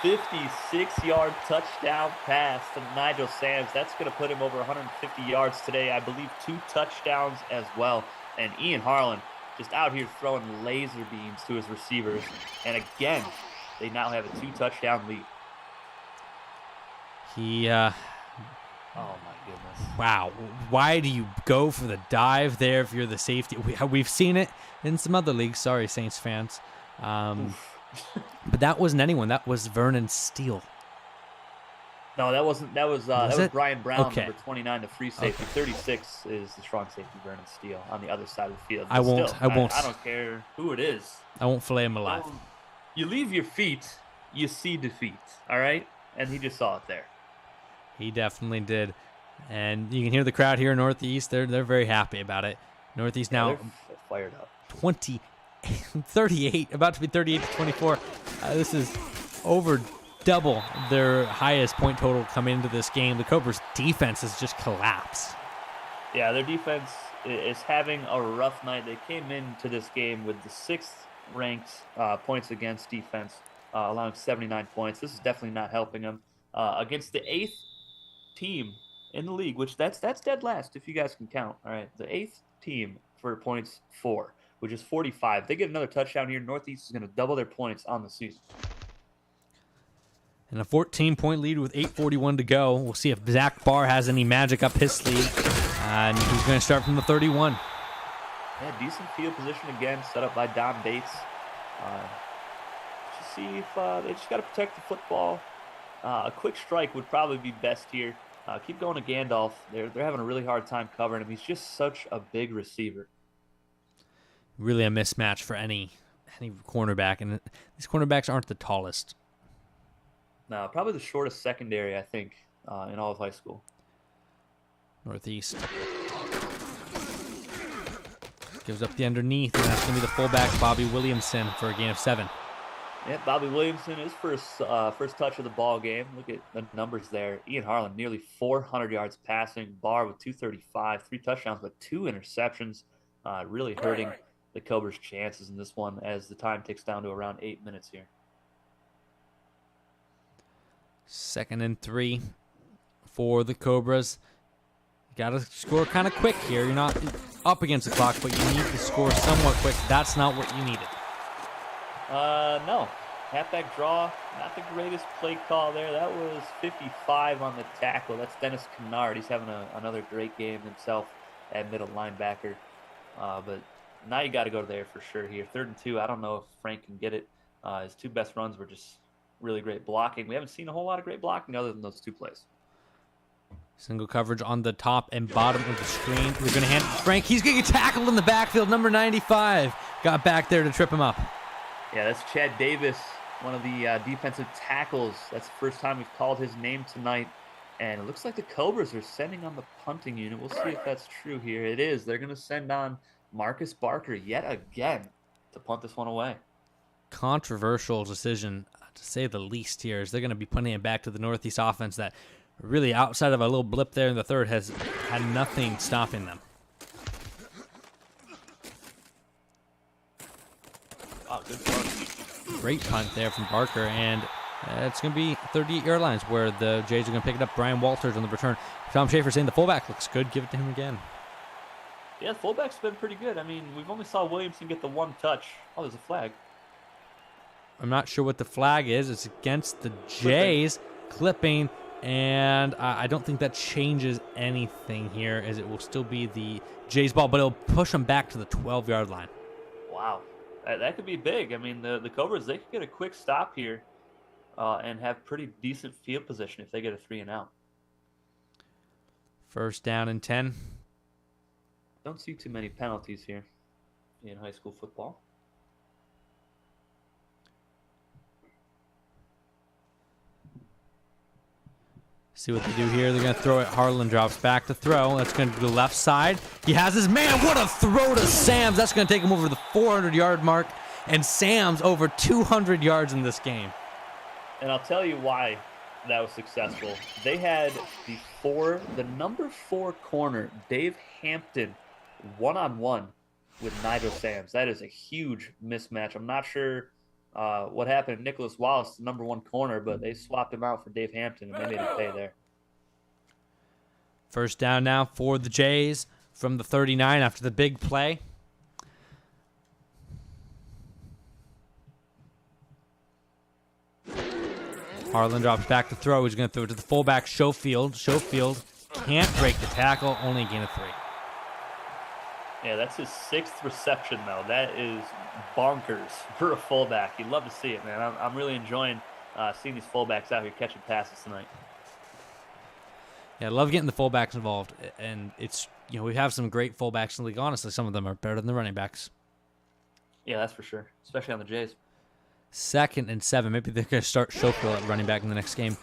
56-yard touchdown pass to Nigel Sams. That's going to put him over 150 yards today. I believe 2 touchdowns as well. And Ian Harlan just out here throwing laser beams to his receivers. And again, they now have a 2-touchdown lead. Oh, my goodness. Wow. Why do you go for the dive there if you're the safety? We've seen it in some other leagues. Sorry, Saints fans. But that wasn't anyone. That was Vernon Steele. No, that wasn't. That was Brian Brown, okay. number 29, the free safety. Okay. 36 is the strong safety, Vernon Steele, on the other side of the field. But I won't. I don't care who it is. I won't fillet him alive. You leave your feet, you see defeat. All right, and he just saw it there. He definitely did, and you can hear the crowd here in Northeast. They're very happy about it. Northeast now they're fired up. 38, about to be 38-24. This is over double their highest point total coming into this game. The Cobras' defense has just collapsed. Yeah, their defense is having a rough night. They came into this game with the 6th ranked points against defense, allowing 79 points. This is definitely not helping them against the 8th team in the league, which that's dead last if you guys can count. All right, the 8th team for points 4, which is 45. They get another touchdown here. Northeast is going to double their points on the season. And a 14-point lead with 8:41 to go. We'll see if Zach Barr has any magic up his sleeve. And he's going to start from the 31. Yeah, decent field position again, set up by Don Bates. To see if they just got to protect the football. A quick strike would probably be best here. Keep going to Gandalf. They're having a really hard time covering him. He's just such a big receiver. Really a mismatch for any cornerback, and these cornerbacks aren't the tallest. No, probably the shortest secondary, I think, in all of high school. Northeast gives up the underneath, and that's going to be the fullback, Bobby Williamson, for a gain of 7. Yeah, Bobby Williamson, his first touch of the ball game. Look at the numbers there. Ian Harlan, nearly 400 yards passing. Barr with 235, 3 touchdowns, but 2 interceptions. Really hurting the Cobras' chances in this one as the time ticks down to around 8 minutes here. 2nd and 3 for the Cobras. You got to score kind of quick here. You're not up against the clock, but you need to score somewhat quick. That's not what you needed. No. Halfback draw, not the greatest play call there. That was 55 on the tackle. That's Dennis Kennard. He's having another great game himself at middle linebacker. But now you got to go there for sure here. 3rd and 2. I don't know if Frank can get it. His 2 best runs were just really great blocking. We haven't seen a whole lot of great blocking other than those 2 plays. Single coverage on the top and bottom of the screen. They're going to hand Frank. He's getting tackled in the backfield. Number 95 got back there to trip him up. Yeah, that's Chad Davis, one of the defensive tackles. That's the first time we've called his name tonight. And it looks like the Cobras are sending on the punting unit. We'll see if that's true here. It is. They're going to send on Marcus Barker yet again to punt this one away. Controversial decision, to say the least, here, as they're going to be punting it back to the Northeast offense that really, outside of a little blip there in the 3rd, has had nothing stopping them. Oh, good punt. Great punt there from Barker, and it's going to be 38-yard lines where the Jays are going to pick it up. Brian Walters on the return. Tom Schaefer saying the fullback looks good. Give it to him again. Yeah, the fullback's been pretty good. I mean, we've only saw Williamson get the 1 touch. Oh, there's a flag. I'm not sure what the flag is. It's against the Jays. Clipping, and I don't think that changes anything here, as it will still be the Jays ball, but it'll push them back to the 12-yard line. Wow. That could be big. I mean, the Cobras, they could get a quick stop here and have pretty decent field position if they get a 3 and out. 1st down and 10. Don't see too many penalties here in high school football. See what they do here. They're going to throw it. Harlan drops back to throw. That's going to be the left side. He has his man. What a throw to Sams. That's going to take him over the 400-yard mark. And Sams over 200 yards in this game. And I'll tell you why that was successful. They had the number 4 corner, Dave Hampton, one-on-one with Nigel Sams. That is a huge mismatch. I'm not sure what happened to Nicholas Wallace, the number 1 corner, but they swapped him out for Dave Hampton, and they made him pay there. First down now for the Jays from the 39 after the big play. Harlan drops back to throw. He's going to throw it to the fullback, Schofield. Schofield can't break the tackle, only a gain of 3. Yeah, that's his 6th reception, though. That is bonkers for a fullback. You'd love to see it, man. I'm really enjoying seeing these fullbacks out here catching passes tonight. Yeah, I love getting the fullbacks involved. And it's, we have some great fullbacks in the league. Honestly, some of them are better than the running backs. Yeah, that's for sure, especially on the Jays. 2nd and 7. Maybe they're going to start Schofield at running back in the next game.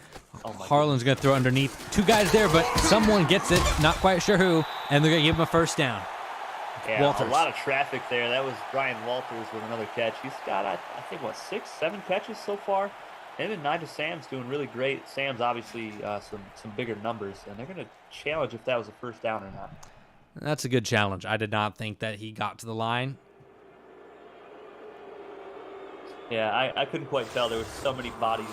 Oh Harlan's going to throw underneath. 2 guys there, but someone gets it. Not quite sure who. And they're going to give him a first down. Yeah, Walters. A lot of traffic there. That was Brian Walters with another catch. He's got, I think, 6, 7 catches so far. Him and Nigel Sam's doing really great. Sam's obviously some bigger numbers, and they're going to challenge if that was a first down or not. That's a good challenge. I did not think that he got to the line. Yeah, I couldn't quite tell. There were so many bodies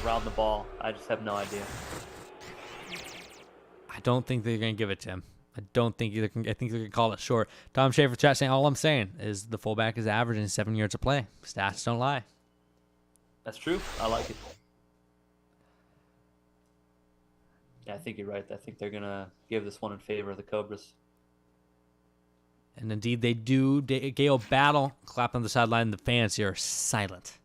around the ball. I just have no idea. I don't think they're going to give it to him. I think they're going to call it short. Tom Schaefer chat saying, all I'm saying is the fullback is averaging 7 yards a play. Stats don't lie. That's true. I like it. Yeah, I think you're right. I think they're going to give this one in favor of the Cobras. And indeed they do. Gale Battle clap on the sideline. The fans here are silent.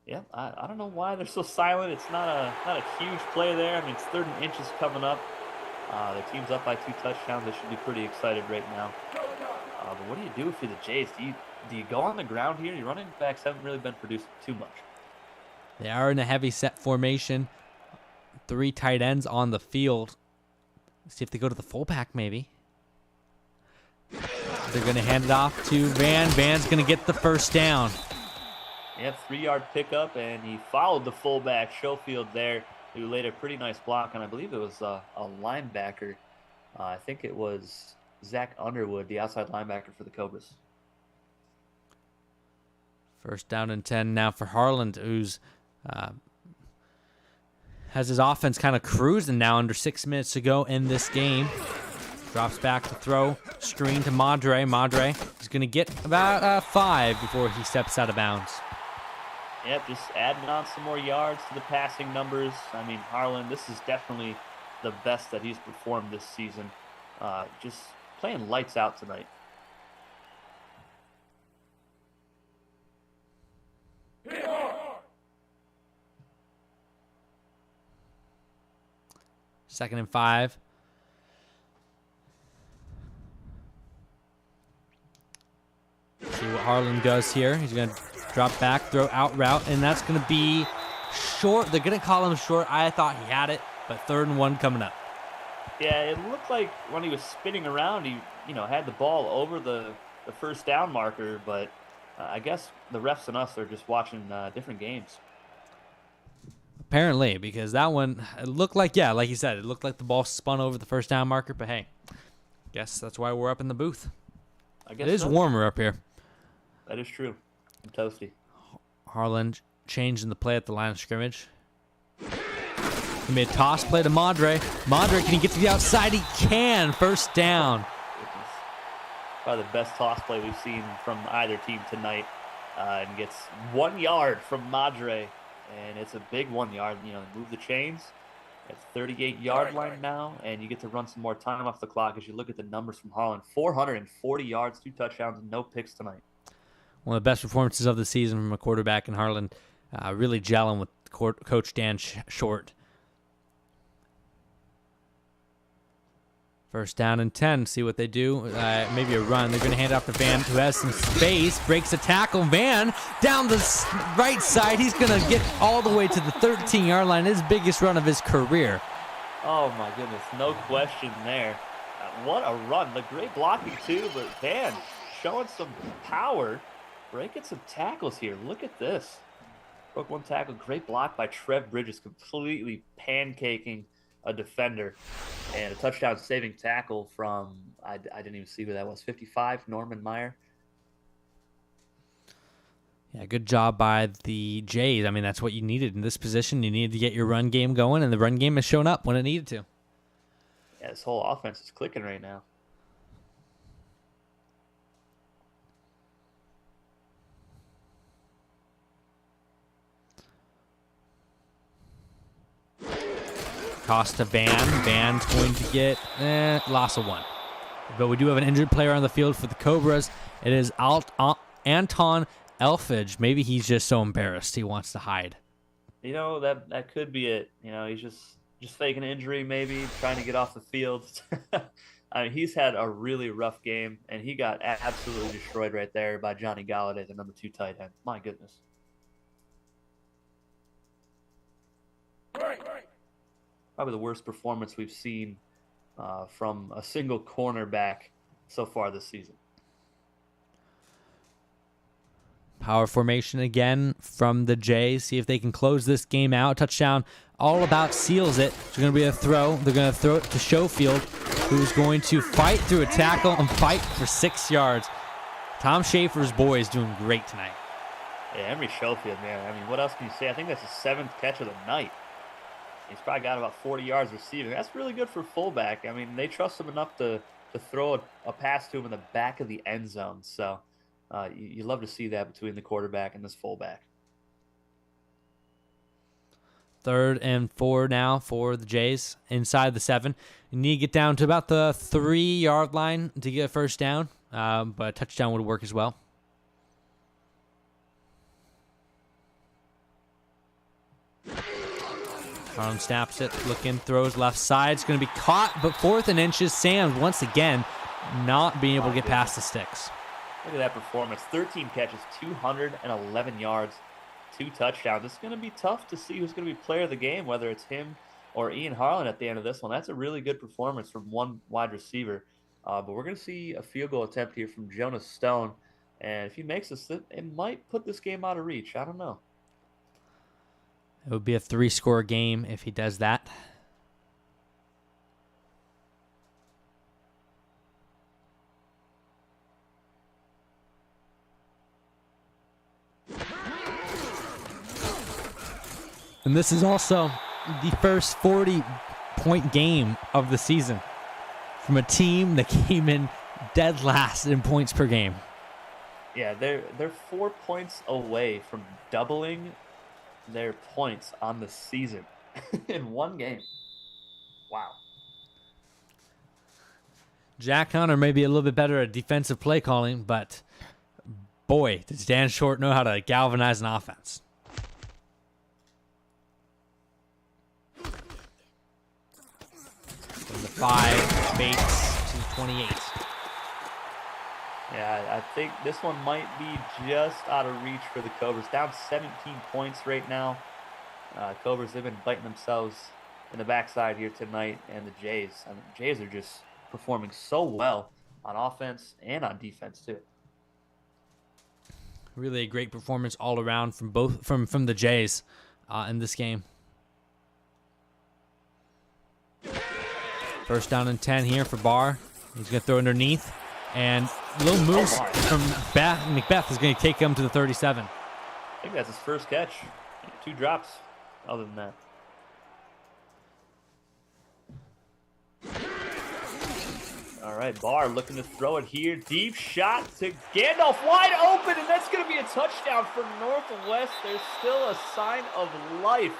Yeah, I don't know why they're so silent. It's not a huge play there. I mean, it's 3rd and inches coming up. Their team's up by 2 touchdowns. They should be pretty excited right now. But what do you do if you're the Jays? Do you go on the ground here? Your running backs haven't really been producing too much. They are in a heavy set formation. 3 tight ends on the field. Let's see if they go to the fullback maybe. They're going to hand it off to Van. Van's going to get the first down. Yep, 3-yard pickup, and he followed the fullback, Schofield, there, who laid a pretty nice block, and I believe it was a linebacker. I think it was Zach Underwood, the outside linebacker for the Cobras. First down and 10 now for Harland, who's has his offense kind of cruising now under 6 minutes to go in this game. Drops back to throw, screen to Madre. Madre is going to get about 5 before he steps out of bounds. Yep, just adding on some more yards to the passing numbers. I mean, Harlan, this is definitely the best that he's performed this season. Just playing lights out tonight. Second and 5. See what Harlan does here. He's going to drop back, throw out route, and that's going to be short. They're going to call him short. I thought he had it, but 3rd and 1 coming up. Yeah, it looked like when he was spinning around, he had the ball over the first down marker, but I guess the refs and us are just watching different games. Apparently, because that one, it looked like, yeah, like you said, it looked like the ball spun over the first down marker, but hey, guess that's why we're up in the booth. I guess it is so. Warmer up here. That is true. I'm toasty. Harlan changing the play at the line of scrimmage. He made a toss play to Madre. Madre, can he get to the outside? He can. First down. Probably the best toss play we've seen from either team tonight. And gets 1 yard from Madre. And it's a big 1 yard. Move the chains. It's 38-yard line now. And you get to run some more time off the clock as you look at the numbers from Harlan. 440 yards, 2 touchdowns, and no picks tonight. One of the best performances of the season from a quarterback in Harlan. Really gelling with Coach Dan Short. First down and 10. See what they do. Maybe a run. They're going to hand it off to Van, who has some space. Breaks a tackle. Van down the right side. He's going to get all the way to the 13-yard line. His biggest run of his career. Oh, my goodness. No question there. What a run. The great blocking, too. But Van showing some power. Breaking some tackles here. Look at this. Broke 1 tackle. Great block by Trev Bridges. Completely pancaking a defender. And a touchdown saving tackle from, I didn't even see who that was, 55, Norman Meyer. Yeah, good job by the Jays. I mean, that's what you needed in this position. You needed to get your run game going, and the run game has shown up when it needed to. Yeah, this whole offense is clicking right now. Costa Van. Van's going to get loss of 1. But we do have an injured player on the field for the Cobras. It is Anton Elfage. Maybe he's just so embarrassed he wants to hide. You know, that could be it. You know, he's just faking an injury, maybe trying to get off the field. I mean, he's had a really rough game, and he got absolutely destroyed right there by Johnny Galladay, the number 2 tight end. My goodness. Probably the worst performance we've seen from a single cornerback so far this season. Power formation again from the Jays. See if they can close this game out. Touchdown all about seals it. It's going to be a throw. They're going to throw it to Schofield, who's going to fight through a tackle and fight for 6 yards. Tom Schaefer's boy is doing great tonight. Yeah, Henry Schofield, man. I mean, what else can you say? I think that's his 7th catch of the night. He's probably got about 40 yards receiving. That's really good for fullback. I mean, they trust him enough to throw a pass to him in the back of the end zone. So you love to see that between the quarterback and this fullback. 3rd and 4 now for the Jays inside the 7. You need to get down to about the 3-yard line to get a first down, but a touchdown would work as well. Harlan snaps it, looking, throws left side. It's going to be caught, but 4th and inches. Sam's once again not being able to get past the sticks. Look at that performance. 13 catches, 211 yards, 2 touchdowns. It's going to be tough to see who's going to be player of the game, whether it's him or Ian Harlan at the end of this one. That's a really good performance from one wide receiver. But we're going to see a field goal attempt here from Jonas Stone. And if he makes this, it might put this game out of reach. I don't know. It would be a 3-score game if he does that. And this is also the first 40-point game of the season from a team that came in dead last in points per game. Yeah, they're 4 points away from doubling their points on the season in one game. Wow. Jack Hunter may be a little bit better at defensive play calling, but boy, does Dan Short know how to galvanize an offense. From the 5, Bates to 28. Yeah, I think this one might be just out of reach for the Cobras. Down 17 points right now. Cobras, they've been biting themselves in the backside here tonight. And the Jays, I mean, the Jays are just performing so well on offense and on defense too. Really a great performance all around from the Jays in this game. First down and 10 here for Barr. He's going to throw underneath. And little moves from Macbeth is going to take him to the 37. I think that's his first catch. 2 drops other than that. All right, Barr looking to throw it here. Deep shot to Gandalf, wide open, and that's going to be a touchdown for Northwest. There's still a sign of life.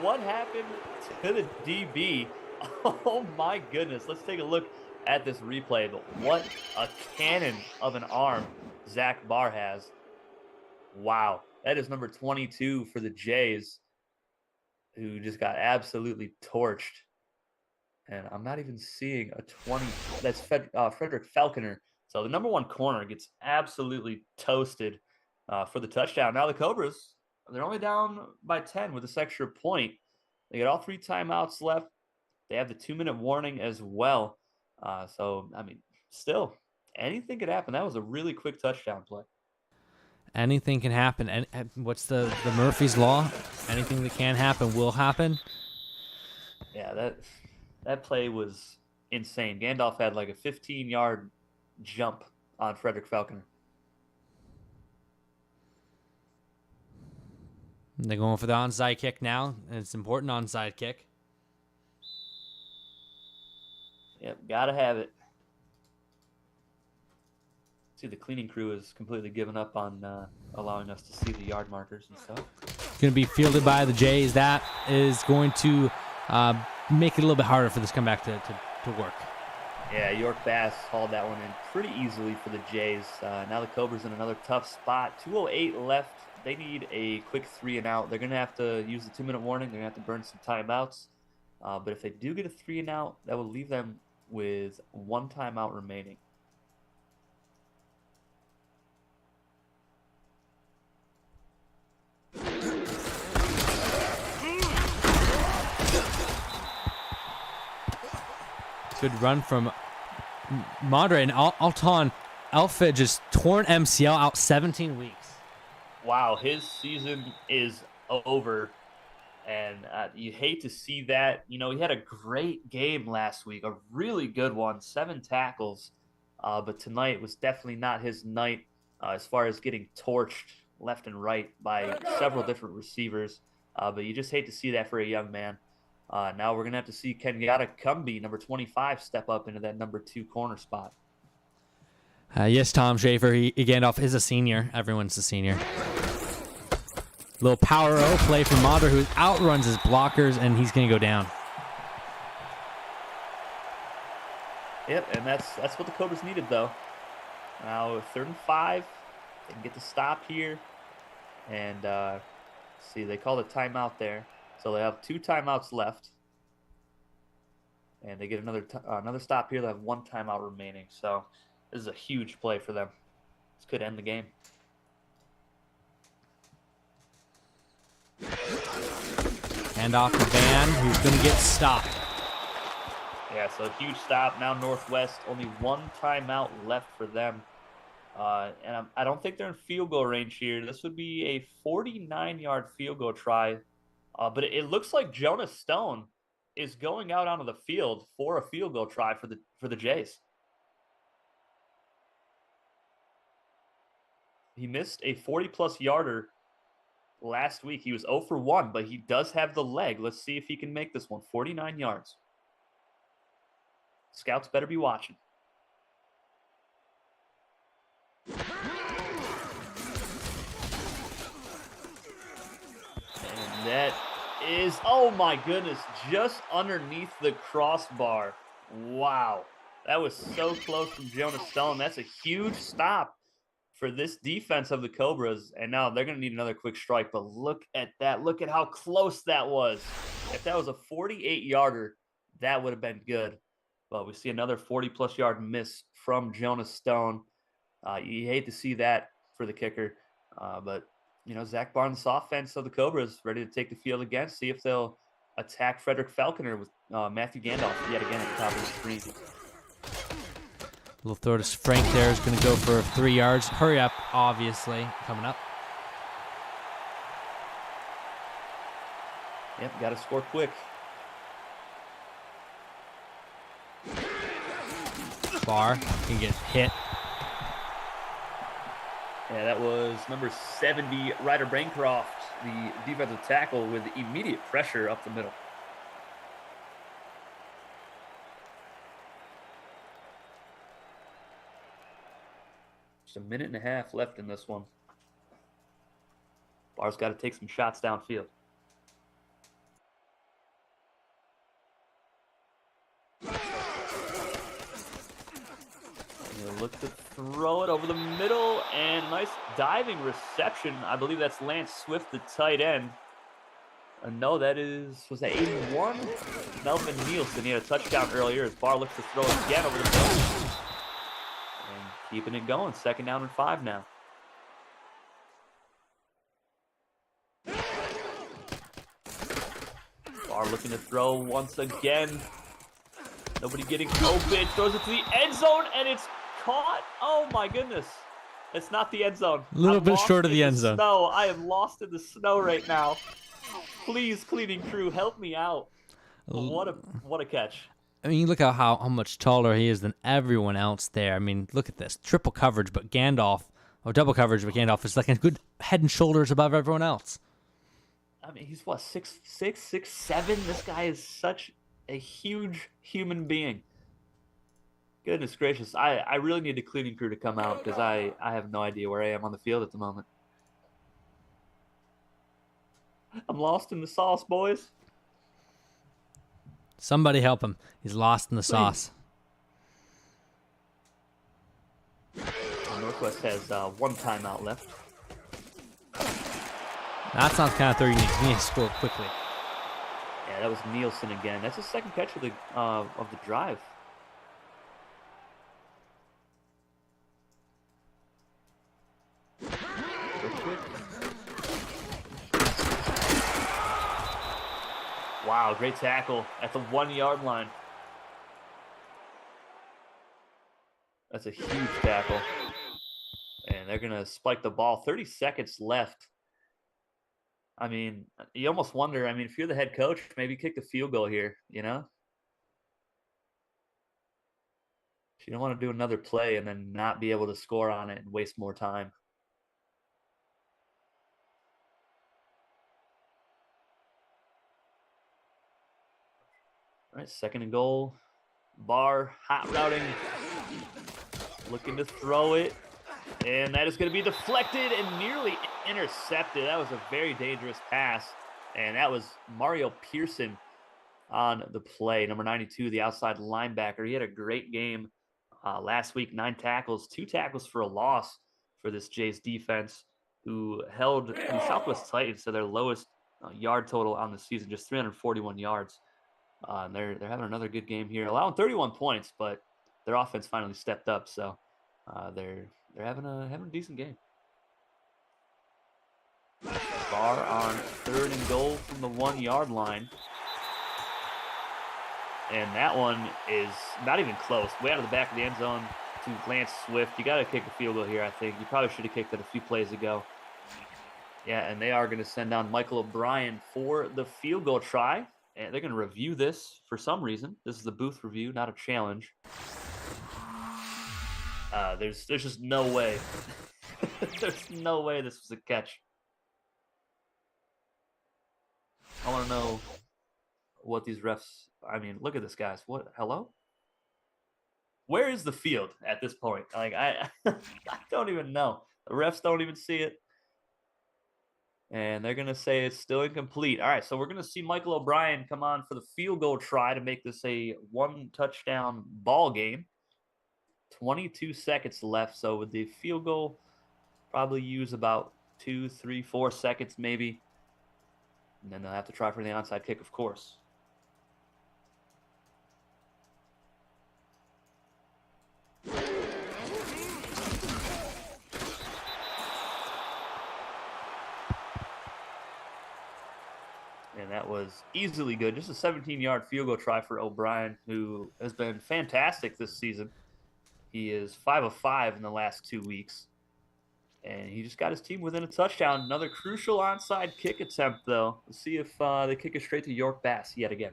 What happened to the DB? Oh, my goodness. Let's take a look at this replay, but what a cannon of an arm Zach Barr has. Wow. That is number 22 for the Jays, who just got absolutely torched. And I'm not even seeing a 20. That's Frederick Falconer. So the number 1 corner gets absolutely toasted for the touchdown. Now the Cobras, they're only down by 10 with this extra point. They got all 3 timeouts left. They have the 2-minute warning as well. So, I mean, still, anything could happen. That was a really quick touchdown play. Anything can happen. And what's the Murphy's Law? Anything that can happen will happen. Yeah, that play was insane. Gandalf had like a 15-yard jump on Frederick Falconer. They're going for the onside kick now. It's important onside kick. Yep, gotta have it. See, the cleaning crew has completely given up on allowing us to see the yard markers and stuff. Going to be fielded by the Jays. That is going to make it a little bit harder for this comeback to work. Yeah, York Bass hauled that one in pretty easily for the Jays. Now the Cobras in another tough spot. 2:08 left. They need a quick 3 and out. They're going to have to use the 2-minute warning. They're going to have to burn some timeouts. But if they do get a 3 and out, that will leave them with 1 timeout remaining. Good run from Madre, and Alton Alfa just torn MCL out 17 weeks. Wow, his season is over, and you hate to see that. You know, he had a great game last week, a really good one, 7 tackles, but tonight was definitely not his night as far as getting torched left and right by several different receivers, but you just hate to see that for a young man. Now we're going to have to see Kenyatta Cumby, number 25, step up into that number 2 corner spot. Yes, Tom Schaefer, Gandalf is a senior. Everyone's a senior. Little power O play from Madre, who outruns his blockers, and he's going to go down. Yep, and that's what the Cobras needed, though. Now 3rd and 5, they can get the stop here, and see, they called a timeout there, so they have 2 timeouts left, and they get another stop here. They have 1 timeout remaining, so this is a huge play for them. This could end the game. Hand off to Van, who's going to get stopped. Yeah, so huge stop. Now Northwest, only 1 timeout left for them. And I don't think they're in field goal range here. This would be a 49-yard field goal try. But it looks like Jonas Stone is going out onto the field for a field goal try for the Jays. He missed a 40-plus yarder last week. He was 0 for 1, but he does have the leg. Let's see if he can make this one. 49 yards. Scouts better be watching. And that is, oh my goodness, just underneath the crossbar. Wow. That was so close from Jonas Stone. That's a huge stop for this defense of the Cobras, and now they're going to need another quick strike, but look at that. Look at how close that was. If that was a 48-yarder, that would have been good, but we see another 40-plus yard miss from Jonas Stone. You hate to see that for the kicker, but, you know, Zach Barnes' offense of the Cobras ready to take the field again, see if they'll attack Frederick Falconer with Matthew Gandalf yet again at the top of the screen. Little throw to Frank there is going to go for 3 yards. Hurry up, obviously, coming up. Yep, got to score quick. Barr can get hit. Yeah, that was number 70, Ryder Braincroft, the defensive tackle, with immediate pressure up the middle. Just a minute and a half left in this one. Barr's got to take some shots downfield. Look to throw it over the middle, and nice diving reception. I believe that's Lance Swift, the tight end. No, was that 81? Melvin Nielsen. He had a touchdown earlier as Barr looks to throw it again over the middle. And keeping it going. 2nd down and 5 now. Barr looking to throw once again. Nobody getting open. Throws it to the end zone, and it's caught. Oh my goodness. It's not the end zone. A little bit short of the end zone. Snow. I am lost in the snow right now. Please, cleaning crew, help me out. What a catch. I mean, look at how much taller he is than everyone else there. I mean, look at this. Triple coverage, but Gandalf, or double coverage, but Gandalf is like a good head and shoulders above everyone else. I mean, he's what, 6'6", 6'7"? This guy is such a huge human being. Goodness gracious. I really need the cleaning crew to come out because I have no idea where I am on the field at the moment. I'm lost in the sauce, boys. Somebody help him. He's lost in the sauce. Northwest has one timeout left. That's not the kind of throw you need to score quickly. Yeah, that was Nielsen again. That's his second catch of the drive. Wow, great tackle at the 1 yard line. That's a huge tackle. And they're going to spike the ball. 30 seconds left. I mean, you almost wonder, I mean, if you're the head coach, maybe kick the field goal here, you know? You don't want to do another play and then not be able to score on it and waste more time. All right, 2nd and goal. Barr, hot routing. Looking to throw it. And that is going to be deflected and nearly intercepted. That was a very dangerous pass. And that was Mario Pearson on the play. Number 92, the outside linebacker. He had a great game last week. 9 tackles, 2 tackles for a loss for this Jays defense, who held the Southwest Titans to their lowest yard total on the season, just 341 yards. And they're having another good game here, allowing 31 points, but their offense finally stepped up. So they're having a decent game. Barr on 3rd and goal from the 1 yard line. And that one is not even close. Way out of the back of the end zone to Lance Swift. You got to kick a field goal here, I think. You probably should have kicked it a few plays ago. Yeah, and they are going to send down Michael O'Brien for the field goal try. And they're going to review this for some reason. This is the booth review, not a challenge. There's just no way. There's no way this was a catch. I want to know what these refs... I mean, look at this, guys. What? Hello? Where is the field at this point? Like, I don't even know. The refs don't even see it. And they're going to say it's still incomplete. All right, so we're going to see Michael O'Brien come on for the field goal try to make this a 1-touchdown ball game. 22 seconds left, so with the field goal, probably use about 2, 3, 4 seconds maybe. And then they'll have to try for the onside kick, of course. And that was easily good. Just a 17-yard field goal try for O'Brien, who has been fantastic this season. He is 5 of 5 in the last 2 weeks. And he just got his team within a touchdown. Another crucial onside kick attempt, though. Let's see if they kick it straight to York Bass yet again.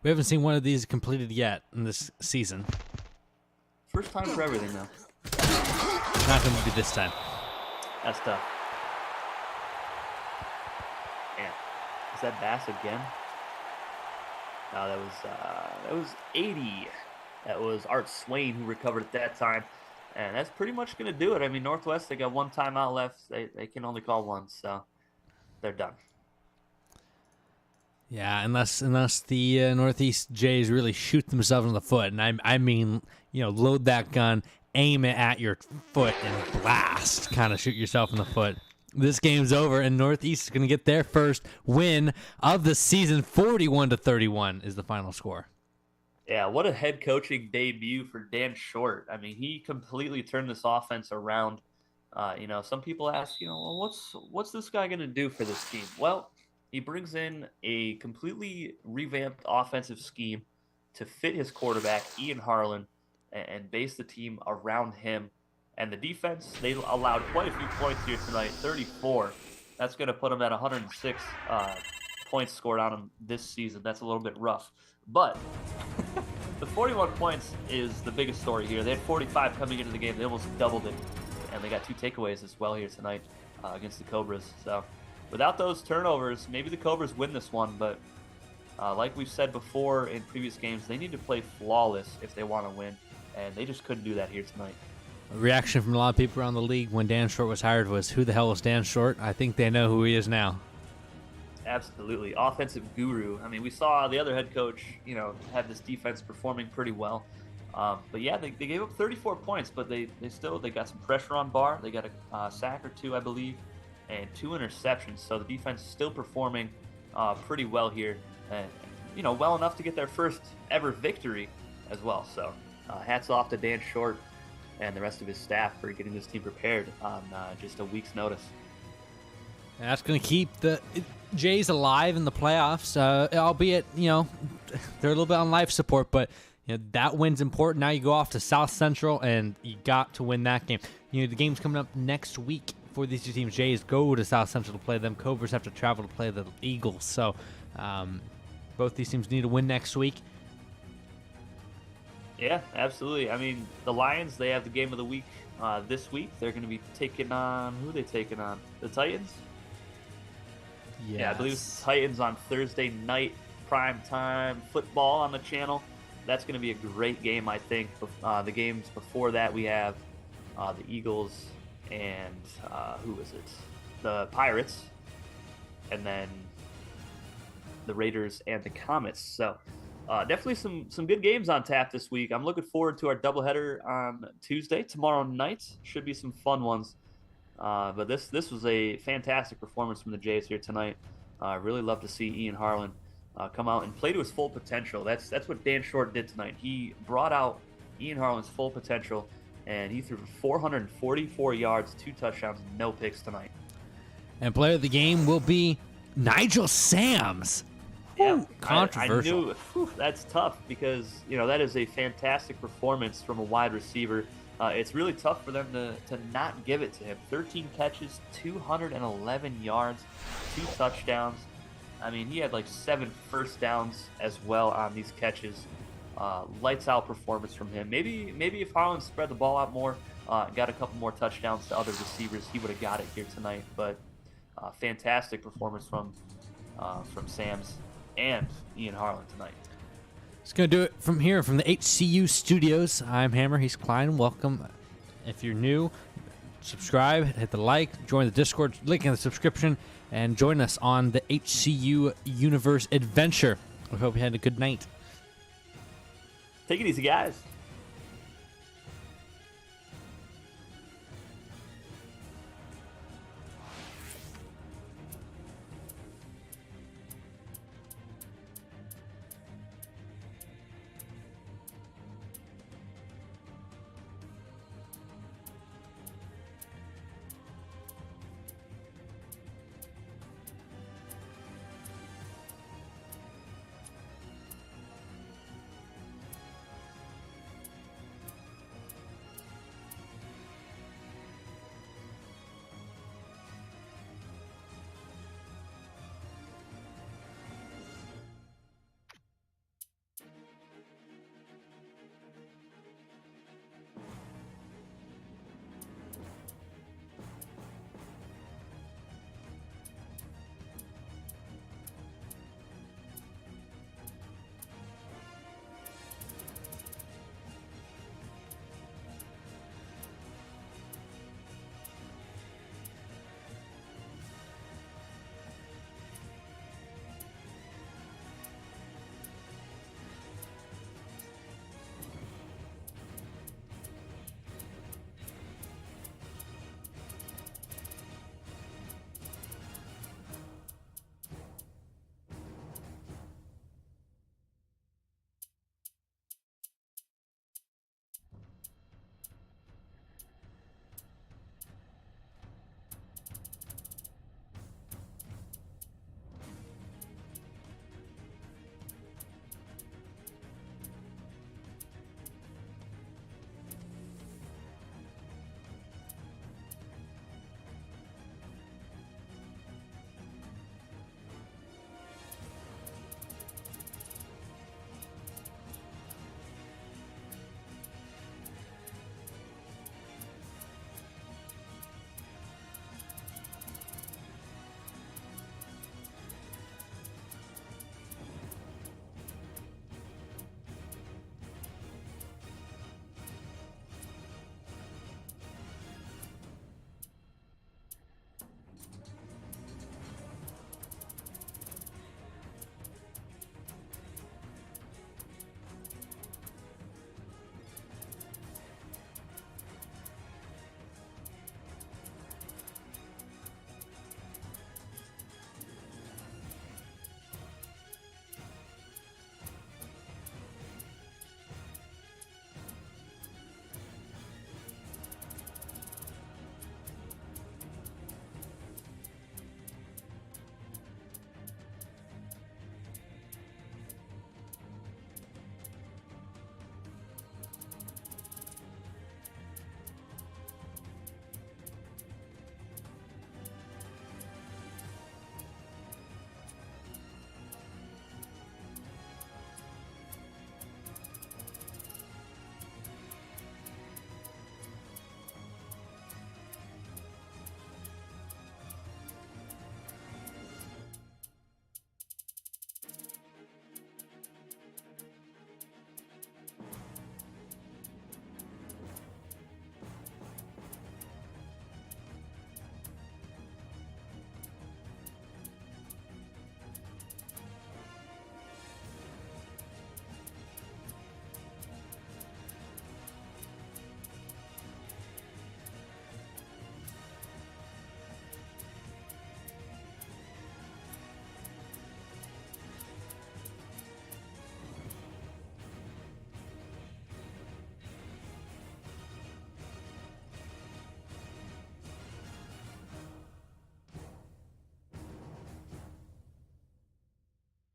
We haven't seen one of these completed yet in this season. First time for everything, though. Not going to be this time. That's tough. Man, is that Bass again? No, that was 80. That was Art Swain who recovered at that time. And that's pretty much going to do it. I mean, Northwest, they got 1 timeout left. They can only call 1, so they're done. Yeah, unless the Northeast Jays really shoot themselves in the foot. And I mean, load that gun, aim it at your foot, and blast. Kind of shoot yourself in the foot. This game's over, and Northeast is going to get their first win of the season. 41-31 is the final score. Yeah, what a head coaching debut for Dan Short. I mean, he completely turned this offense around. Some people ask, well, what's this guy going to do for this team? Well, he brings in a completely revamped offensive scheme to fit his quarterback, Ian Harlan, and base the team around him. And the defense, they allowed quite a few points here tonight, 34. That's going to put them at 106 points scored on them this season. That's a little bit rough. But the 41 points is the biggest story here. They had 45 coming into the game. They almost doubled it. And they got 2 takeaways as well here tonight against the Cobras. So without those turnovers, maybe the Cobras win this one. But like we've said before in previous games, they need to play flawless if they want to win, and they just couldn't do that here tonight. A reaction from a lot of people around the league when Dan Short was hired was, who the hell is Dan Short? I think they know who he is now. Absolutely. Offensive guru. I mean, we saw the other head coach, have this defense performing pretty well. But yeah, they gave up 34 points, but they got some pressure on Barr. They got a sack or two, I believe, and 2 interceptions. So the defense is still performing pretty well here. And, well enough to get their first ever victory as well. So hats off to Dan Short and the rest of his staff for getting this team prepared on just a week's notice. And that's going to keep the Jays alive in the playoffs, albeit, they're a little bit on life support, but that win's important. Now you go off to South Central, and you got to win that game. The game's coming up next week for these two teams. Jays go to South Central to play them. Cobras have to travel to play the Eagles. So both these teams need to win next week. Yeah, absolutely. I mean, the Lions, they have the game of the week this week. They're going to be taking on, who are they taking on? The Titans? Yes. Yeah, I believe it's Titans on Thursday night, prime time football on the channel. That's going to be a great game, I think. The games before that, we have the Eagles and who is it? The Pirates, and then the Raiders and the Comets. So definitely some good games on tap this week. I'm looking forward to our doubleheader on Tuesday. Tomorrow night should be some fun ones. But this was a fantastic performance from the Jays here tonight. Really love to see Ian Harlan come out and play to his full potential. That's what Dan Short did tonight. He brought out Ian Harlan's full potential, and he threw 444 yards, 2 touchdowns, no picks tonight. And player of the game will be Nigel Sams. Yeah, controversial. I knew that's tough because that is a fantastic performance from a wide receiver. It's really tough for them to not give it to him. 13 catches, 211 yards, 2 touchdowns. I mean, he had like 7 first downs as well on these catches. Lights out performance from him. Maybe if Harlan spread the ball out more, got a couple more touchdowns to other receivers, he would have got it here tonight. But fantastic performance from Sams and Ian Harlan tonight. It's going to do it from here, from the HCU studios. I'm Hammer. He's Cline. Welcome. If you're new, subscribe, hit the like, join the Discord, link in the subscription, and join us on the HCU Universe adventure. We hope you had a good night. Take it easy, guys.